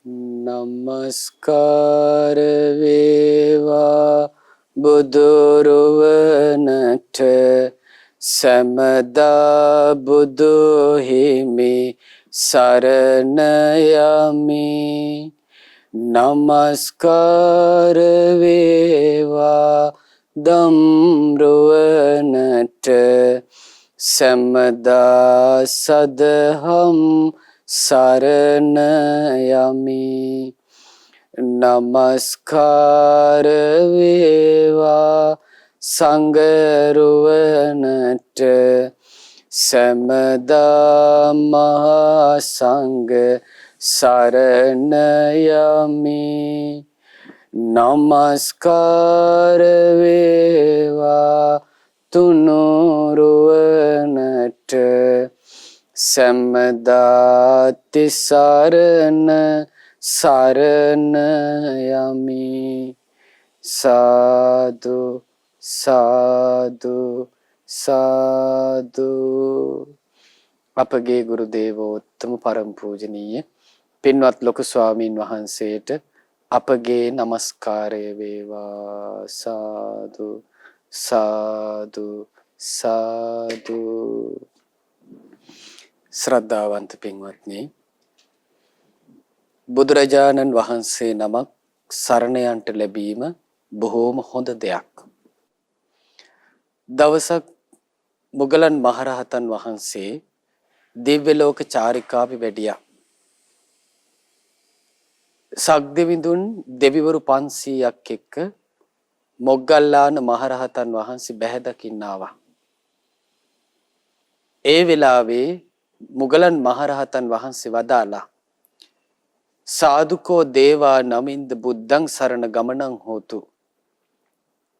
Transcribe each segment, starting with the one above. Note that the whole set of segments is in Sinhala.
නමස්කාර වේවා බුදුරුවනට සැමදා බුදු හිමි සරණ යමි. නමස්කාර වේවා දම්රුවනට සැමදා සදහම් සරණ යමි. නමස්කාර වේවා සංඝරුවනට සැමදා මහා සංඝ සරණ යමි. නමස්කාර වේවා තුනුරුවනට සැමදා තිසරණ සරණ යමි. සාදු සාදු සාදු. අපගේ ගුරු දේවෝත්තම පරම පූජනීය පින්වත් ලොකු ස්වාමීන් වහන්සේට අපගේ නමස්කාරය වේවා. සාදු සාදු සාදු. ශ්‍රද්ධාවන්ත පින්වත්නි, බුදුරජාණන් වහන්සේ නමක් සරණ යන්ට ලැබීම බොහෝම හොඳ දෙයක්. දවසක් මුගලන් මහරහතන් වහන්සේ දිව්‍ය ලෝක චාරිකාවේ වැඩියා. සක්දෙවිඳුන් දෙවිවරු 500ක් එක්ක මොග්ගල්ලාන මහරහතන් වහන්සේ බැහැ දකින්න ආවා. ඒ වෙලාවේ මුගලන් මහරහතන් වහන්සේ වදාලා, සාදුකෝ දේවා නමින්ද බුද්ධං සරණ ගමනං හෝතු.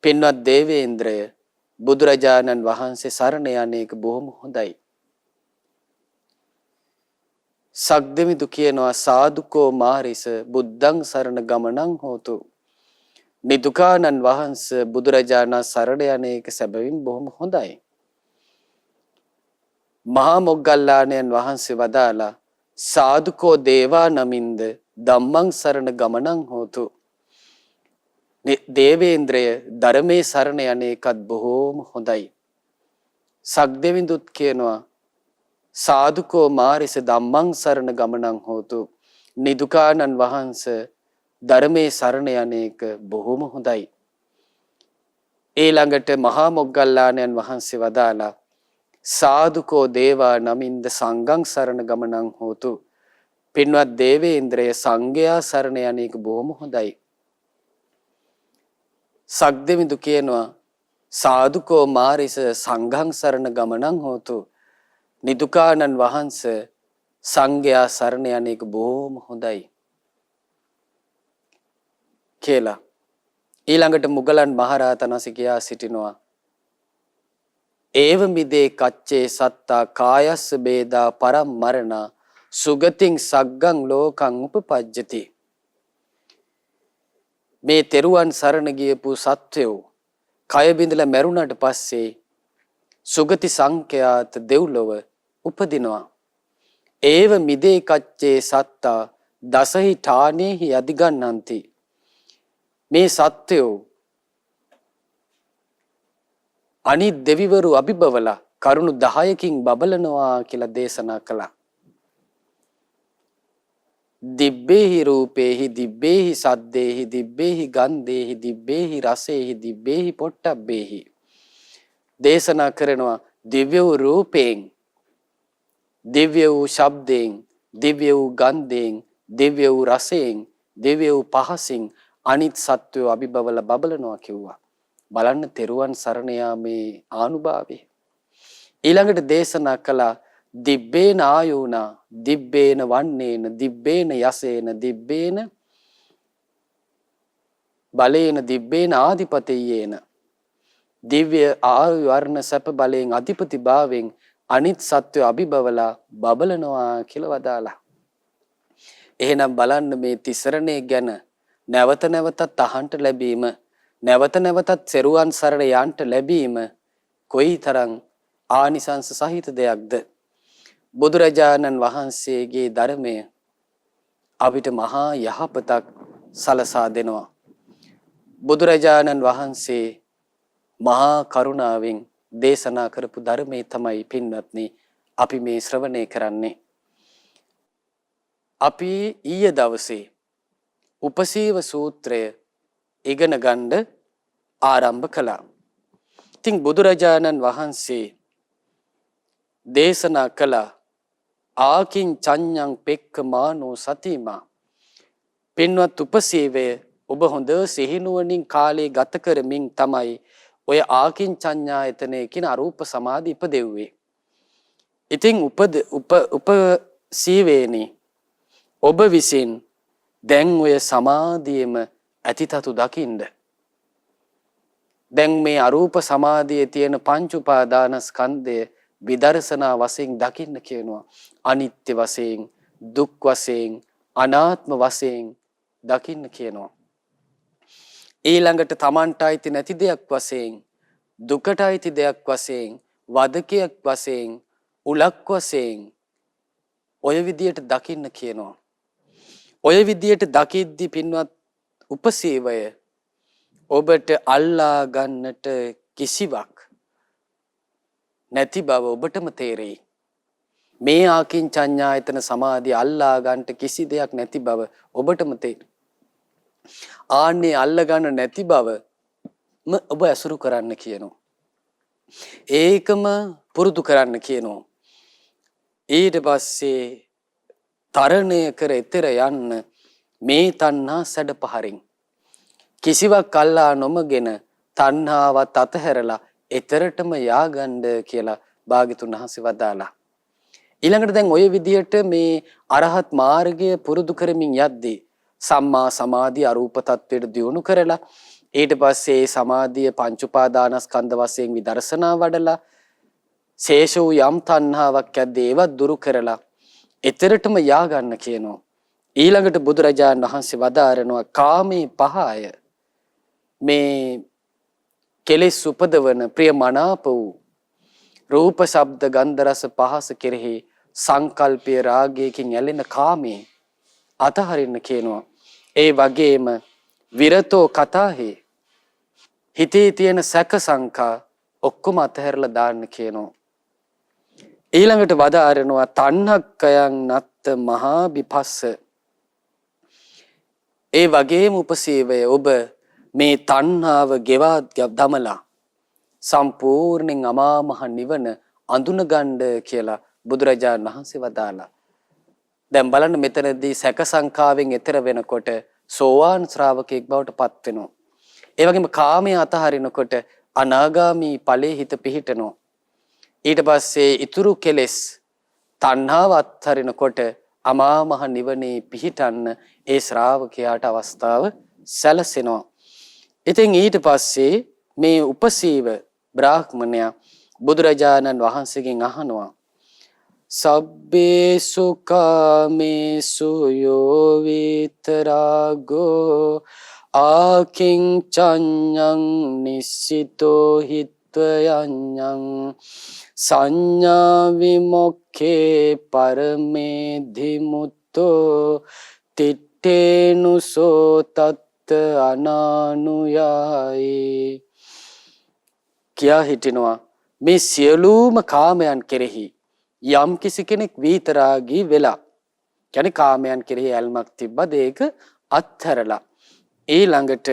පින්වත් දේවේන්ද්‍රය, බුදුරජාණන් වහන්සේ සරණ යන්නේක බොහොම හොඳයි. සක්දෙවිඳු කියනවා, සාදුකෝ මාරිස බුද්ධං සරණ ගමනං හෝතු. නිදුකානන් වහන්සේ බුදුරජාණන් සරණ යන්නේක සැබවින් බොහොම හොඳයි. මහා මොග්ගල්ලාණන් වහන්සේ වදාලා, සාදුකෝ දේවා නමින්ද ධම්මං සරණ ගමනං හෝතු. දේවේන්ද්‍රය, ධර්මයේ සරණ යන්නේකත් බොහෝම හොඳයි. සක්දෙවිඳුත් කියනවා, සාදුකෝ මාරිස ධම්මං සරණ ගමනං හෝතු. නිදුකානන් වහන්සේ ධර්මයේ සරණ යන්නේක බොහෝම හොඳයි. ඊළඟට මහා මොග්ගල්ලාණන් වහන්සේ වදාලා, සාදුකෝ දේවා නමින්ද සංඝං සරණ ගමනං හෝතු. පින්වත් දේවේන්ද්‍රය, සංඝයා සරණ යන්නේක බොහොම හොඳයි. සක්දෙවිඳු කියනවා, සාදුකෝ මාරිස සංඝං සරණ ගමනං හෝතු. නිදුකානන් වහන්සේ සංඝයා සරණ යන්නේක බොහොම හොඳයි කියලා. ඊළඟට මුගලන් මහරහතන් වහන්සේ කියා සිටිනවා, ඒව මිදේ කච්චේ සත්තා කායස්ස බේදා පරම් මරණා සුගතින් සග්ගං ලෝකං උපපජ්ජති. මේ තෙරුවන් සරණ ගියපු සත්වයෝ කය බිඳලා මැරුණාට පස්සේ සුගති සංඛ්‍යාත දෙව්ලොව උපදිනවා. ඒව මිදේ කච්චේ සත්තා දසහි ඨානේහි අධිගන්නන්ති. මේ සත්වයෝ අනිත් දෙවිවරු අභිබවලා කරුණු 10කින් බබලනවා කියලා දේශනා කළා. දිබ්බේහි රූපේහි දිබ්බේහි සද්දේහි දිබ්බේහි ගන්ධේහි දිබ්බේහි රසේහි දිබ්බේහි පොට්ටබ්බේහි. දේශනා කරනවා, දිව්‍ය වූ රූපයෙන්, දිව්‍ය වූ ශබ්දයෙන්, දිව්‍ය වූ ගන්ධයෙන්, දිව්‍ය වූ රසයෙන්, දිව්‍ය වූ පහසින් අනිත් සත්වයෝ අභිබවලා බබලනවා කිව්වා. බලන්න තෙරුවන් සරණ යාමේ ආනුභාවය. ඊළඟට දේශනා කළා, දිබ්බේන ආයුණා දිබ්බේන වන්නේන දිබ්බේන යසේන දිබ්බේන බලේන දිබ්බේන ආධිපතයේන. දිව්‍ය ආයු වර්ණ සැප බලයෙන් අධිපති භාවයෙන් අනිත් සත්වය අභිබවලා බබලනවා කියලා වදාලා. එහෙනම් බලන්න මේ තිසරණේ ගැන නැවත නැවතත් අහන්න ලැබීම, නැවත නැවතත් සෙරුවන් සරණ යන්ට ලැබීම කොයිතරම් ආනිසංස සහිත දෙයක්ද. බුදුරජාණන් වහන්සේගේ ධර්මය අපිට මහා යහපතක් සලසා දෙනවා. බුදුරජාණන් වහන්සේ මහා කරුණාවෙන් දේශනා කරපු ධර්මයේ තමයි පින්වත්නි අපි මේ ශ්‍රවණය කරන්නේ. අපි ඊයේ දවසේ උපසීව සූත්‍රය ඉගෙන ගන්න ආරම්භ කළා. ඉතින් බුදුරජාණන් වහන්සේ දේශනා කළ ආකින් චඤ්ඤං පෙක්ඛමානෝ සතිමා. පින්වත් උපසීවය ඔබ හොඳ සිහිනුවණින් කාලේ ගත කරමින් තමයි ඔය ආකින් චඤ්ඤායතනය කියන අරූප සමාධි ඉපදෙව්වේ. ඉතින් උපසීවේනි ඔබ විසින් දැන් ඔය සමාධියම ඇතිතතු දකින්න. දැන් මේ අරූප සමාධියේ තියෙන පංච උපාදානස්කන්ධය විදර්ශනා වශයෙන් දකින්න කියනවා. අනිත්‍ය වශයෙන්, දුක් වශයෙන්, අනාත්ම වශයෙන් දකින්න කියනවා. ඊළඟට Tamanට අයිති නැති දෙයක් වශයෙන්, දුකට අයිති දෙයක් වශයෙන්, වදකයක් වශයෙන්, උලක් වශයෙන් ඔය විදියට දකින්න කියනවා. ඔය විදියට දකිද්දි පින්වත් උපසීවය ඔබට අල්ලා ගන්නට කිසිවක් නැති බව ඔබටම තේරෙයි. මේ ආකින්චඤ්ඤායතන සමාධිය අල්ලා ගන්නට කිසි දෙයක් නැති බව ඔබටම තේරෙයි. ආන්නේ අල්ලා ගන්න නැති බව ඔබ අසුරු කරන්න කියනවා. ඒකම පුරුදු කරන්න කියනවා. ඊට පස්සේ තරණය කර එතර යන්න මේ තණ්හා සැඩපහරින් කිසිවක් අල්ලා නොමගෙන තණ්හාවත් අතහැරලා එතරටම යාගන්න කියලා භාග්‍යතුන් වහන්සේ වදාලා. ඊළඟට දැන් ওই විදියට මේ අරහත් මාර්ගය පුරුදු කරමින් යද්දී සම්මා සමාධිය අරූප tattweට දියුණු කරලා ඊට පස්සේ සමාධිය පංච උපාදානස්කන්ධ වශයෙන් විදර්ශනා වඩලා ශේෂ වූ යම් තණ්හාවක් ඇද්දී ඒවත් දුරු කරලා එතරටම යාගන්න කියනවා. ඊළඟට බුදුරජාණන් වහන්සේ වදාරනවා කාමේ පහය මේ කෙලෙස් උපදවන ප්‍රිය මනාප වූ රූප ශබ්ද ගන්ධ රස පහස කෙරෙහි සංකල්පය රාගයකින් ඇලෙන කාමේ අතහරින්න කියනවා. ඒ වගේම විරතෝ කතාහි හිතේ තියෙන සැක සංකා ඔක්කොම අතහැරලා දාන්න කියනවා. ඊළඟට වදාරනවා තණ්හක්කයන් නත්ත මහා විපස්ස. ඒ වගේම උපසීවය ඔබ මේ තණ්හාව ගෙවා දමලා සම්පූර්ණයෙන් අමා මහ නිවන අඳුන ගන්න කියලා බුදුරජාණන් වහන්සේ වදාලා. දැන් බලන්න මෙතනදී සැක සංකාවෙන් එතර වෙනකොට සෝවාන් ශ්‍රාවකෙක් බවට පත් වෙනවා. ඒ වගේම කාමයේ අතහරිනකොට අනාගාමී ඵලයේ හිත පිහිටනවා. ඊට පස්සේ ඉතුරු කෙලෙස් තණ්හාව අත්හරිනකොට අමා මහ නිවනේ පිහිටන්න ඒ ශ්‍රාවකයාට අවස්ථාව සැලසෙනවා. ඉතින් ඊට පස්සේ මේ උපසීව බ්‍රාහ්මණයා බුදුරජාණන් වහන්සේගෙන් අහනවා සබ්බේසු කාමේසු යෝ විතරාගෝ ආකින් චඤ්ඤං නිස්සිතෝ හිත්වයඤ්ඤං සංඥා විමුක්ඛේ පරමේ ධිමුත්තෝ තිත්තේනුසෝ තත් අනානුයායි කියා හිටිනවා. මේ සියලුම කාමයන් කෙරෙහි යම් කිසි කෙනෙක් විතරාගී වෙලා කියන්නේ කාමයන් කෙරෙහි ඇල්මක් තිබ්බද ඒක අත්හැරලා ඊළඟට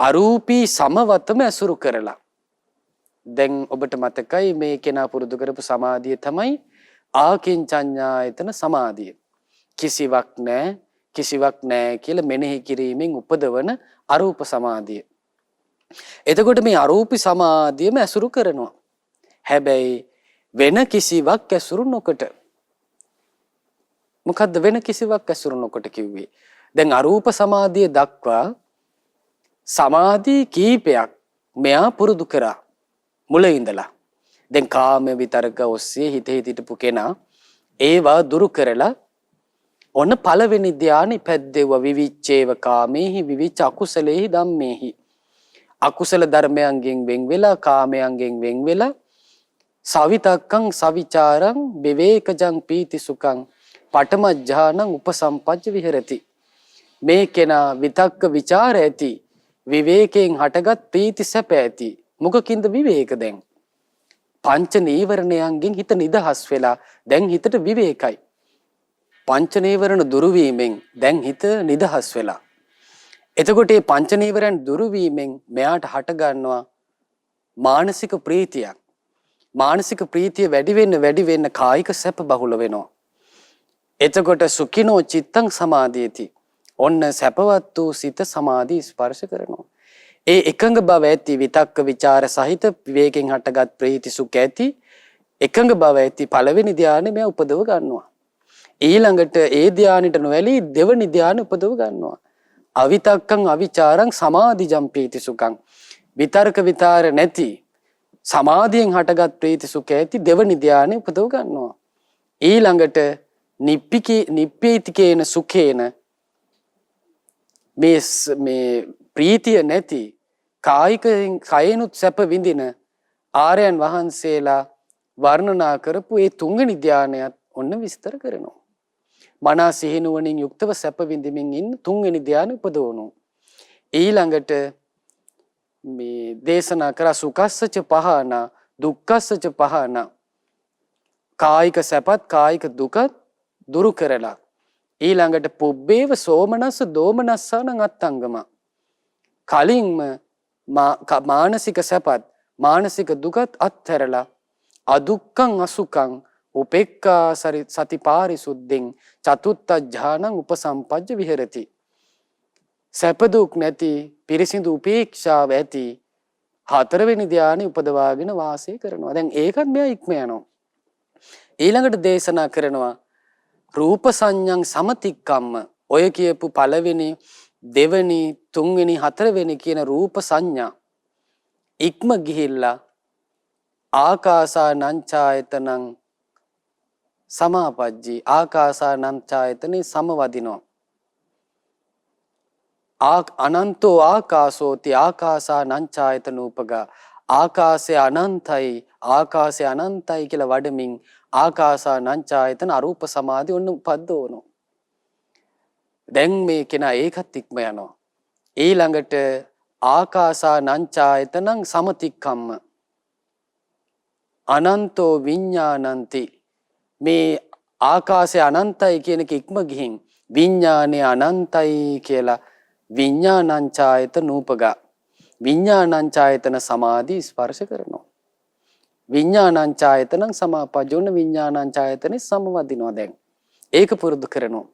අරූපී සමවතම ඇසුරු කරලා දැන් ඔබට මතකයි මේ කෙනා පුරුදු කරපු සමාධිය තමයි ආකින්චඤ්ඤායතන සමාධිය. කිසිවක් නැහැ කියලා මෙනෙහි කිරීමෙන් උපදවන අරූප සමාධිය. එතකොට මේ අරූපී සමාධියම ඇසුරු කරනවා. හැබැයි වෙන කිසිවක් ඇසුරු නොකොට. මොකද්ද වෙන කිසිවක් ඇසුරු නොකොට කිව්වේ? දැන් අරූප සමාධිය දක්වා සමාධි කීපයක් මෙයා පුරුදු කරා මුල ඉඳලා. දැන් කාම විතරක ඔස්සේ හිතේ හිටපු කෙනා ඒවා දුරු කරලා ඔන්න පළවෙනි ධානය පැද්දෙව විවිච්ඡේව කාමේහි විවිච්ඡ අකුසලේහි ධම්මේහි. අකුසල ධර්මයන්ගෙන් වෙන් වෙලා කාමයන්ගෙන් වෙන් වෙලා සවිතක්කං සවිචාරං විවේකජං පීති සුඛං පඨමඥානං උපසම්පජ්ජ විහෙරති. මේ කෙනා විතක්ක ਵਿਚාර ඇති විවේකයෙන් හටගත් ප්‍රීති සැප ඇති. මොකකින්ද විවේක දැන්? පංච නීවරණයන්ගෙන් හිත නිදහස් වෙලා දැන් හිතට විවේකයි. පංච නීවරණ දුරු වීමෙන් දැන් හිත නිදහස් වෙලා. එතකොට මේ පංච නීවරණ දුරු වීමෙන් මෙයාට හට ගන්නවා මානසික ප්‍රීතියක්. මානසික ප්‍රීතිය වැඩි වෙන්න කායික සැප බහුල වෙනවා. එතකොට සුඛිනෝ චිත්තං සමාධියති. ඔන්න සැපවත් වූ සිත සමාධි ස්පර්ශ කරනවා. ඒ එකඟ බව ඇති විතක්ක ਵਿਚාර සහිත විවේකයෙන් හටගත් ප්‍රීති සුඛ ඇති එකඟ බව ඇති පළවෙනි ධානය මෙයා උපදව ගන්නවා. ඊළඟට ඒ ධානයට නොඇලී දෙවනි ධානය උපදව ගන්නවා. අවිතක්කං අවිචාරං සමාධිජම් ප්‍රීති සුඛං. විතර්ක විතාර නැති සමාධියෙන් හටගත් ප්‍රීති සුඛ ඇති දෙවනි ධානය උපදව ගන්නවා. ඊළඟට නිප්පීතිකේන සුඛේන මේ ප්‍රීතිය නැති කයනුත් සැප විඳින ආර්යයන් වහන්සේලා වර්ණනා කරපු ඒ තුන්වෙනි ධානයත් ඔන්න විස්තර කරනවා. මනස සිහිනුවණින් යුක්තව සැප විඳින්මින් ඉන්න තුන්වෙනි ධානය උපදවනවා. ඊළඟට මේ දේශනා කර සුඛස්සච පහන දුක්ඛස්සච පහන කායික සැපත් කායික දුකත් දුරු කරලා ඊළඟට පුබ්බේව සෝමනස්ස දෝමනස්සානං අත්තංගම කලින්ම මානසික සැපත් මානසික දුකත් අත්හැරලා අදුක්ඛං අසුඛං උපේක්ඛා සති පාරිසුද්ධින් චතුත්ථ ඥානං උපසම්පජ්ජ විහෙරති. සැප දුක් නැති පිරිසිදු උපේක්ෂාව ඇති හතරවෙනි ධානය උපදවාගෙන වාසය කරනවා. දැන් ඒකත් මෙයා ඉක්ම යනවා. ඊළඟට දේශනා කරනවා රූප සංඥං සමතික්කම්ම. ඔය කියපු පළවෙනි දෙවෙනි තුන්වෙනි හතරවෙනි කියන රූප සංඥා ඉක්ම ගිහිල්ලා ආකාසානංචායතනං සමාපජ්ජි ආකාසානංචායතනේ සමවදිනවා. අනන්තෝ ආකාසෝති ආකාසානංචායතනූපග ආකාශය අනන්තයි කියලා වඩමින් ආකාසානංචායතන අරූප සමාධි ඔන්න උපද්දවනවා. දැන් මේ කෙනා ඒකත් ඉක්ම යනවා. ඊළඟට ආකාසානංචායතනං සමතික්කම්ම අනන්තෝ විඤ්ඤාණන්ති. මේ ආකාශය අනන්තයි කියන එක ඉක්ම ගිහින් විඤ්ඤාණය අනන්තයි කියලා විඤ්ඤාණංචායතන උපගා විඤ්ඤාණංචායතන සමාධි ස්පර්ශ කරනවා. විඤ්ඤාණංචායතනං සමාපජ්ජෝන විඤ්ඤාණංචායතනේ සමවදිනවා. දැන් ඒක පුරුදු කරනවා.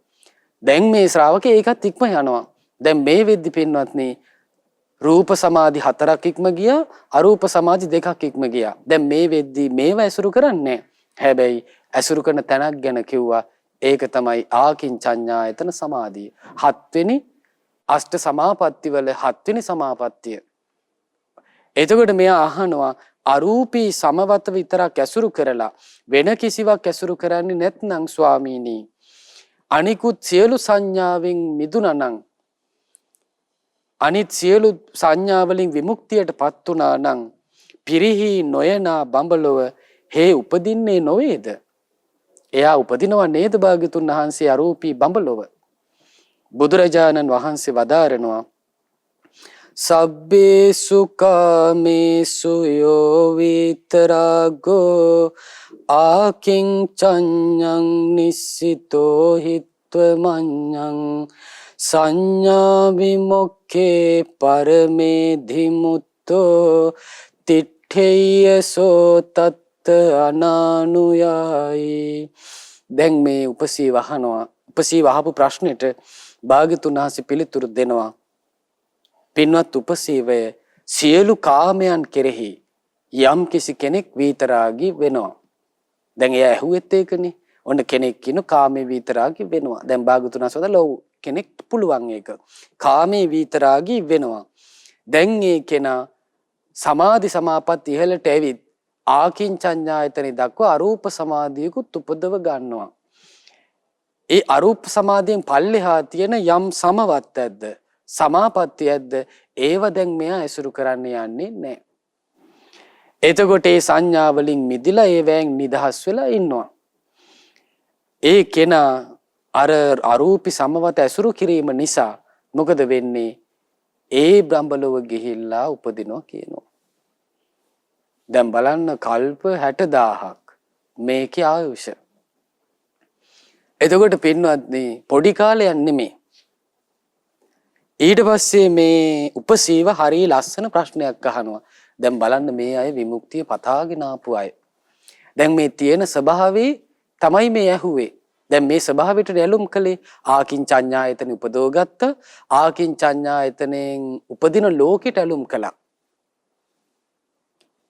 දැන් මේ ශ්‍රාවකේ ඒකත් ඉක්ම යනවා. දැන් මේ වෙද්දි පින්වත්නි රූප සමාධි 4ක් ඉක්ම ගියා, අරූප සමාධි 2ක් ඉක්ම ගියා. දැන් මේ වෙද්දි මේව ඇසුරු කරන්නේ. හැබැයි ඇසුරු කරන තැනක් ගැන කිව්වා. ඒක තමයි ආකින්චඤ්ඤායතන සමාධිය. 7 වෙනි අෂ්ට සමාපatti වල 7 වෙනි සමාපත්තිය. එතකොට මෙයා අහනවා අරූපී සමවත විතරක් ඇසුරු කරලා වෙන කිසිවක් ඇසුරු කරන්නේ නැත්නම් ස්වාමීනි අනිකුත් සියලු සංඥාවෙන් මිදුණා අනිත් සියලු සංඥාවලින් විමුක්තියටපත් වුණා නම් පිරිහි නොයනා බඹලොව හේ උපදින්නේ නොවේද? එයා උපදිනව නේද භාග්‍යතුන් වහන්සේ අරූපී බඹලොව? බුදුරජාණන් වහන්සේ වදාරනවා සබ්බේසු කාමේසු යෝ විතරාගෝ ආකින්චඤ්ඤං නිස්සිතෝ හිත්වමඤ්ඤං සංඥා විමුක්ඛේ පරමේධිමුත්තෝ තිට්ඨේයසෝ තත් අනානුයායි. දැන් මේ උපසී වහනවා. උපසී වහපු ප්‍රශ්නෙට භාග්‍යතුන් වහන්සේ පිළිතුරු දෙනවා. පින්වත් උපසීවය සියලු කාමයන් කෙරෙහි යම් කිසි කෙනෙක් විතරාගී වෙනවා. දැන් එයා ඇහුවෙත් ඒකනේ. ඔන්න කෙනෙක් කිනු කාමේ විතරාගී වෙනවා. දැන් භාග්‍යතුන් වහන්සේ ලෝ කෙනෙක් පුළුවන් ඒක. කාමේ විතරාගී වෙනවා. දැන් ඒ කෙනා සමාධි සමාපatti ඉහළට ඇවිත් ආකින්චඤ්ඤායතනෙ දක්වා අරූප සමාධියකුත් උපදව ගන්නවා. ඒ අරූප සමාධියෙන් පල්ලෙහා තියෙන යම් සමවත්තක්ද සමාපත්තියක්ද ඒව දැන් මෙයා ඇසුරු කරන්න යන්නේ නැහැ. එතකොට ඒ සංඥා වලින් මිදිලා ඒවෙන් නිදහස් වෙලා ඉන්නවා. ඒ කෙනා අර අරූපී සමවත ඇසුරු කිරීම නිසා මොකද වෙන්නේ? ඒ බ්‍රහ්මලෝක ගිහිල්ලා උපදිනවා කියනවා. දැන් බලන්න කල්ප 60000ක් මේකේ ආයුෂ. එතකොට පින්වත්නි පොඩි කාලයක් නෙමෙයි. ඊට පස්සේ මේ උපසීව හරිය ලස්සන ප්‍රශ්නයක් අහනවා. දැන් බලන්න මේ අය විමුක්තිය පතාගෙන ආපු අය. දැන් මේ තියෙන ස්වභාවයේ තමයි මේ ඇහුවේ. දැන් මේ ස්වභාවයට ඇලුම් කළේ ආකින්චඤ්ඤායතන උපදෝගත්ත ආකින්චඤ්ඤායතනෙන් උපදින ලෝකෙට ඇලුම් කළා.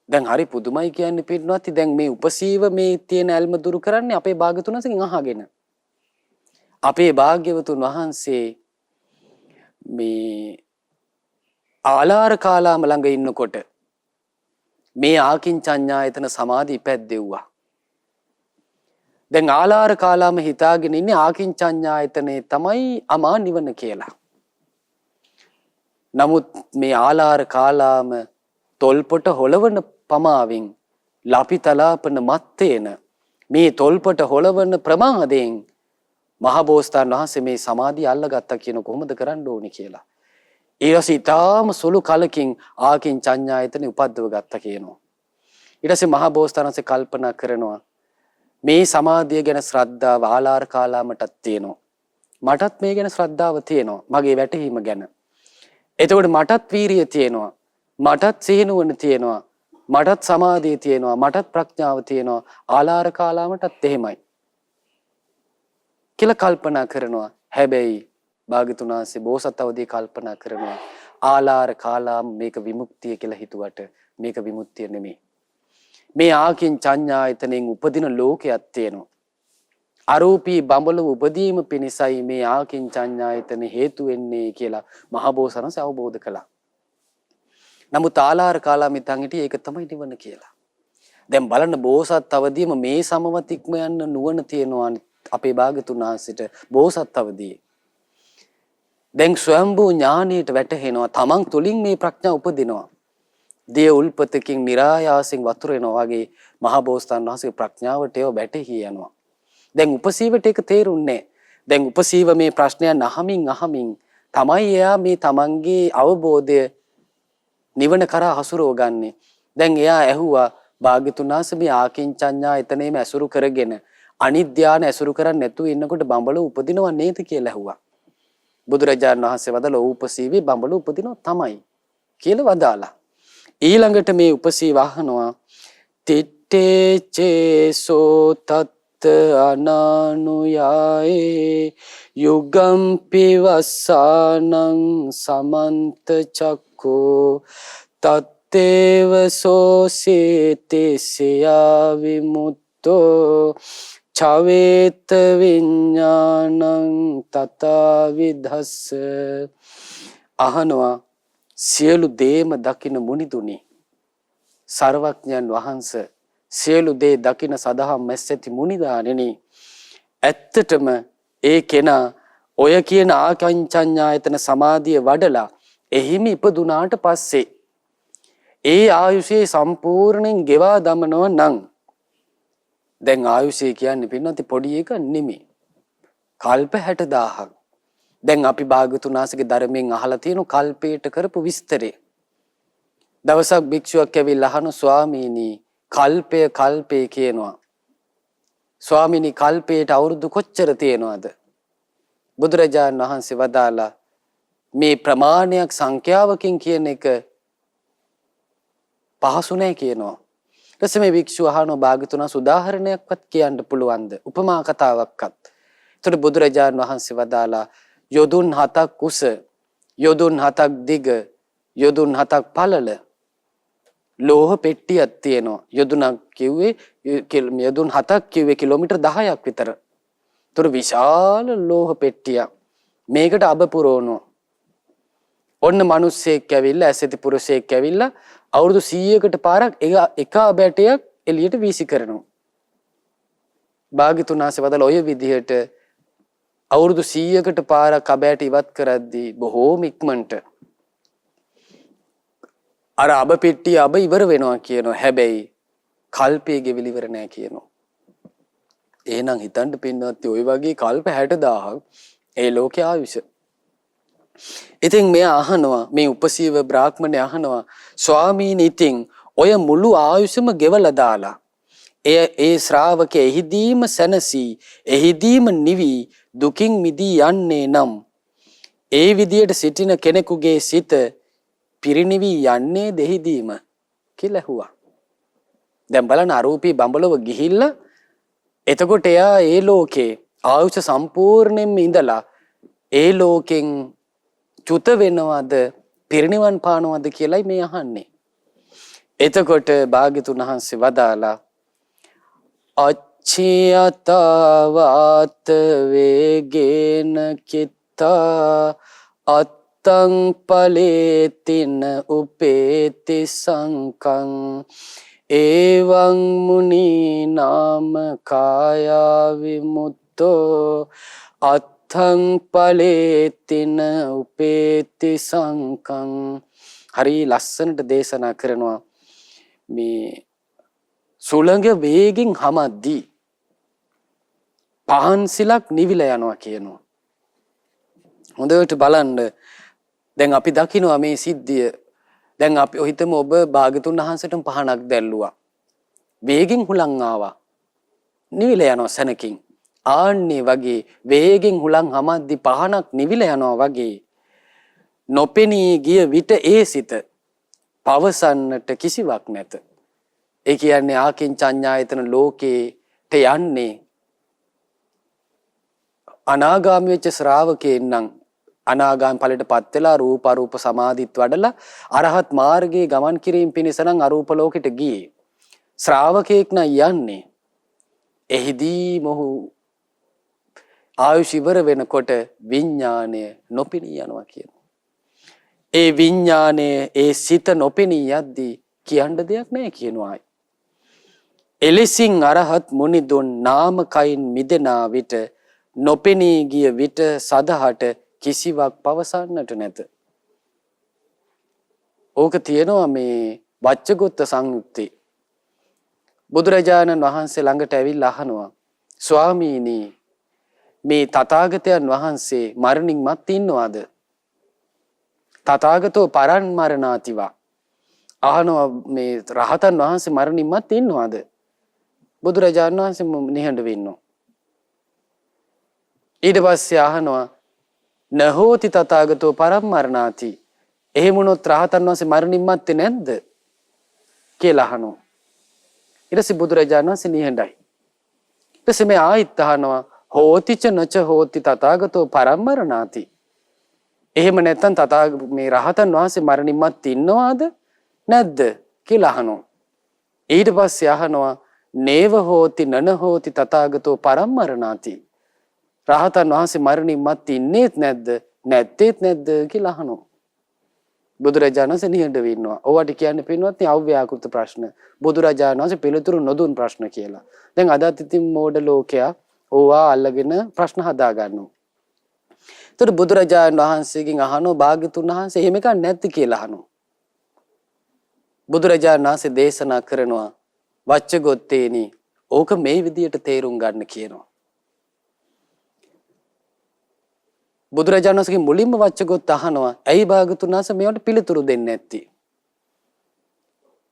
දැන් හරි පුදුමයි කියන්නේ පිටනොත් දැන් මේ උපසීව මේ තියෙන ඇල්ම දුරු කරන්නේ අපේ භාග්‍යතුන්සකින් අහගෙන. අපේ භාග්‍යවතුන් වහන්සේ මේ ආලාර කාලාම ළඟ ඉන්නකොට මේ ආකින්චඤ්ඤායතන සමාධි ඉපැද්දෙව්වා. දැන් ආලාර කාලාම හිතාගෙන ඉන්නේ ආකින්චඤ්ඤායතනේ තමයි අමා නිවන කියලා. නමුත් මේ ආලාර කාලාම තොල්පොට හොලවන පමාවෙන් ලපිතලාපන මත්තේන මේ තොල්පොට හොලවන ප්‍රමාදයෙන් මහබෝසතාණන් වහන්සේ මේ සමාධිය අල්ලගත්තා කියන කොහොමද කරන්න ඕනේ කියලා. ඊට ඊටාම සුළු කලකින් ආකින්චඤ්ඤායතනෙ උපද්දව ගත්තා කියනවා. ඊට පස්සේ මහබෝසතාණන් වහන්සේ කල්පනා කරනවා මේ සමාධිය ගැන ශ්‍රද්ධාව ආලාර කාලාමටත් තියෙනවා. මටත් මේ ගැන ශ්‍රද්ධාව තියෙනවා. මගේ වැටහීම ගැන. එතකොට මටත් වීරිය තියෙනවා. මටත් සිහිනුවන තියෙනවා. මටත් සමාධිය තියෙනවා. මටත් ප්‍රඥාව තියෙනවා. ආලාර කාලාමටත් එහෙමයි. කියලා කල්පනා කරනවා. හැබැයි භාග්‍යතුන් වහන්සේ බෝසත් අවදී කල්පනා කරනවා ආලාර කාලාම මේක විමුක්තිය කියලා හිතුවට මේක විමුක්තිය නෙමෙයි. මේ ආකින්චඤ්ඤායතනෙන් උපදින ලෝකයක් තියෙනවා. අරූපී බඹලව උපදීම පිණිසයි මේ ආකින්චඤ්ඤායතන හේතු වෙන්නේ කියලා මහබෝසත්ණන්සේ අවබෝධ කළා. නමුත් ආලාර කාලාම හිතන් හිටියේ ඒක තමයි නිවන කියලා. දැන් බලන්න බෝසත් අවදීම මේ සමවත් ඉක්ම යන්න නුවණ තියෙනවා අපේ භාග්‍යතුන් වහන්සේට බෝසත් අවදී. දැන් ස්වයම්බෝ ඥානයට වැටහෙනවා තමන් තුලින් මේ ප්‍රඥා උපදිනවා. දිය උල්පතකින් નિરાයාසයෙන් වතුර එනවා වගේ මහබෝසතාණන් වහන්සේගේ ප්‍රඥාවට ඒව වැටහි යනවා. දැන් උපසීවට ඒක තේරුන්නේ. දැන් උපසීව මේ ප්‍රශ්නයන් අහමින් තමයි එයා මේ තමන්ගේ අවබෝධය නිවන කරා හසුරව ගන්නෙ. දැන් එයා ඇහුවා භාග්‍යතුන් වහන්සේ මේ ආකින්චඤ්ඤායතනෙම ඇසුරු කරගෙන අනිත්‍යාන ඇසුරු කරන්නේ නැතුව ඉන්නකොට බඹලෝ උපදිනව නේද කියලා ඇහුවා. බුදුරජාණන් වහන්සේ වදාළ උපසීවේ බඹලෝ උපදිනව තමයි කියලා වදාලා. ඊළඟට මේ උපසීව අහනවා තිත්තේ චේසෝ තත් අනානුයායේ යුගම්පි වස්සානං සමන්ත චක්කෝ තත්තේව සෝසීතිසියා විමුක්තෝ චවේත විඥානං තථා විදස්ස. අහනවා සියලු දේම දකින මුනිදුනි සර්වඥයන් වහන්සේ සියලු දේ දකින සදහම් මැස්සති මුනිදානෙනි ඇත්තටම ඒ කෙනා ඔය කියන ආකින්චඤ්ඤායතන සමාධිය වඩලා එහිම ඉපදුනාට පස්සේ ඒ ආයුෂේ සම්පූර්ණයෙන් ගෙවා දමනවා නම් දැන් ආයුෂය කියන්නේ පින්නත් පොඩි එක නෙමෙයි. කල්ප 60000ක්. දැන් අපි භාග්‍යතුන් වහන්සේගේ ධර්මයෙන් අහලා තියෙන කල්පයට කරපු විස්තරේ. දවසක් භික්ෂුවක් ඇවිල්ලා අහන ස්වාමීනි කල්පය කියනවා. ස්වාමීනි කල්පයට අවුරුදු කොච්චර තියෙනවද? බුදුරජාණන් වහන්සේ වදාලා මේ ප්‍රමාණයක් සංඛ්‍යාවකින් කියන එක පහසු නැහැ කියනවා. ඊට මේ භික්ෂුව අහනවා භාග්‍යතුන් වහන්සේ උදාහරණයක්වත් කියන්න පුළුවන්ද? උපමා කතාවක්වත්. ඒතර බුදුරජාණන් වහන්සේ වදාලා යොදුන් 7ක් උස යොදුන් 7ක් දිග යොදුන් 7ක් පළල ලෝහ පෙට්ටියක් තියෙනවා. යොදුනක් කිව්වේ යොදුන් 7ක් කිව්වේ කිලෝමීටර් 10ක් විතර. ඒතර විශාල ලෝහ පෙට්ටියක්. මේකට අබ පුරවනවා. ඔන්න මිනිස්සෙක් ඇවිල්ලා ඇසෙති පුරුෂයෙක් ඇවිල්ලා අවුරුදු 100කට පාරක් එක බැටයක් එළියට වීසි කරනවා. භාග්‍යතුන් වහන්සේ වදාළ ඔය විදිහට අවුරුදු 100කට පාරක් අබෑට ඉවත් කරද්දී බොහෝම ඉක්මනට අර අබ පෙට්ටිය අබ ඉවර වෙනවා කියනවා. හැබැයි කල්පයේ ගෙවිලි ඉවර නැහැ කියනවා. එහෙනම් හිතන්න පින්නත් ඔය වගේ කල්ප 60000ක් ඒ ලෝකයේ ආයුෂ. ඉතින් මෙයා අහනවා මේ උපසීව බ්‍රාහ්මණය අහනවා ස්වාමීනි ඉතින් ඔය මුළු ආයුෂම ගෙවලා දාලා ඒ ශ්‍රාවකේ එහිදීම සැනසී එහිදීම නිවි දුකින් මිදී යන්නේ නම් ඒ විදියට සිටින කෙනෙකුගේ සිත පිරිනිවි යන්නේ දෙහිදීම කියලා ඇහුවා. දැන් බලන්න අරූපී බඹලව ගිහිල්ලා එතකොට එයා ඒ ලෝකේ ආයුෂ සම්පූර්ණයෙන්ම ඉඳලා ඒ ලෝකෙන් චුත වෙනවද පිරිනිවන් පානවද කියලායි මේ අහන්නේ. එතකොට භාග්‍යතුන් වහන්සේ වදාලා අච්චියතවාත වේගේන කිත්තා අත්තං පලේතින උපේති සංකං එවං මුනි නාම කායා විමුක්තෝ අත්තං පලේතින උපේති සංකං. හරි ලස්සනට දේශනා කරනවා මේ සුළඟ වේගින් හමද්දී පහන්සිලක් නිවිලා යනවා කියනවා. හොඳට බලන්න දැන් අපි දකිනවා මේ සිද්ධිය. දැන් අපි හිතමු ඔබ භාගතුන් වහන්සේට පහනක් දැල්ලුවා. වේගින් හුලං ආවා. නිවිලා යනවා සැනකින්. ආන්නේ වගේ වේගින් හුලං හමද්දී පහනක් නිවිලා යනවා වගේ නොපෙනී ගිය විට ඒ සිත පවසන්නට කිසිවක් නැත. ඒ කියන්නේ ආකින්චඤ්ඤායතන ලෝකේට යන්නේ අනාගාමී වෙච්ච ශ්‍රාවකයන් නම් අනාගාමී ඵලයටපත් වෙලා රූප අරූප සමාධිත් වඩලා අරහත් මාර්ගයේ ගමන් කිරීම පිණිස නම් අරූප ලෝකෙට ගියේ. ශ්‍රාවකෙක් නම් යන්නේ එහිදී මොහු ආයුෂ ඉවර වෙනකොට විඥාණය නොපෙනී යනවා කියනවා. ඒ විඥාණය ඒ සිත නොපෙනී යද්දී කියන්න දෙයක් නැහැ කියනවා. එලෙසින් අරහත් මුනිදුන් නාම කයින් මිදෙනා විට නොපෙනී ගිය විට සදහට කිසිවක් පවසන්නට නැත. ඕක තියෙනවා මේ වච්චගොත්ත සංයුත්තේ. බුදුරජාණන් වහන්සේ ළඟට ඇවිල්ලා අහනවා ස්වාමීනි මේ තථාගතයන් වහන්සේ මරණින් මත් ඉන්නවද? තථාගතෝ පරන් මරණාතිවා. අහනවා මේ රහතන් වහන්සේ මරණින් මත් ඉන්නවද? බුදුරජාණන් වහන්සේ නිහඬ වෙන්නෝ. ඊට පස්සේ අහනවා නහෝති තථාගතෝ පරම්මරණාති. එහෙම වුණොත් රහතන් වහන්සේ මරණින් මත්තේ නැද්ද කියලා අහනවා. ඊට පස්සේ බුදුරජාණන් වහන්සේ නිහඬයි. ඊට පස්සේ මේ ආයිත් අහනවා හෝතිච නච හෝති තථාගතෝ පරම්මරණාති. එහෙම නැත්නම් මේ රහතන් වහන්සේ මරණින් මත් ඉන්නවද නැද්ද කියලා අහනවා. ඊට පස්සේ අහනවා නේව හෝති නන හෝති තථාගතෝ පරම්මරණාති. රහතන් වහන්සේ මරණින් මත් ඉන්නේත් නැද්ද නැත්තේත් නැද්ද කියලා අහනවා. බුදුරජාණන් වහන්සේ නිහඬ වෙන්නවා. ඕවට කියන්නේ පින්වත්නි අව්‍යාකෘත ප්‍රශ්න. බුදුරජාණන් වහන්සේ පිළිතුරු නොදුන් ප්‍රශ්න කියලා. දැන් අදත් ඉතින් මෝඩ ලෝකයා ඕවා අල්ලගෙන ප්‍රශ්න හදා ගන්නවා. ඒතර බුදුරජාණන් වහන්සේගෙන් අහනවා භාග්‍යතුන් වහන්සේ එහෙම එකක් නැද්ද කියලා අහනවා. බුදුරජාණන් වහන්සේ දේශනා කරනවා වච්චගොත්තේනි ඕක මේ විදියට තේරුම් ගන්න කියනවා. බුදුරජාණන් වහන්සේගේ මුලින්ම වච්චගොත්ත අහනවා ඇයි භාග්‍යතුන් වහන්සේ මේවට පිළිතුරු දෙන්නේ නැත්තේ?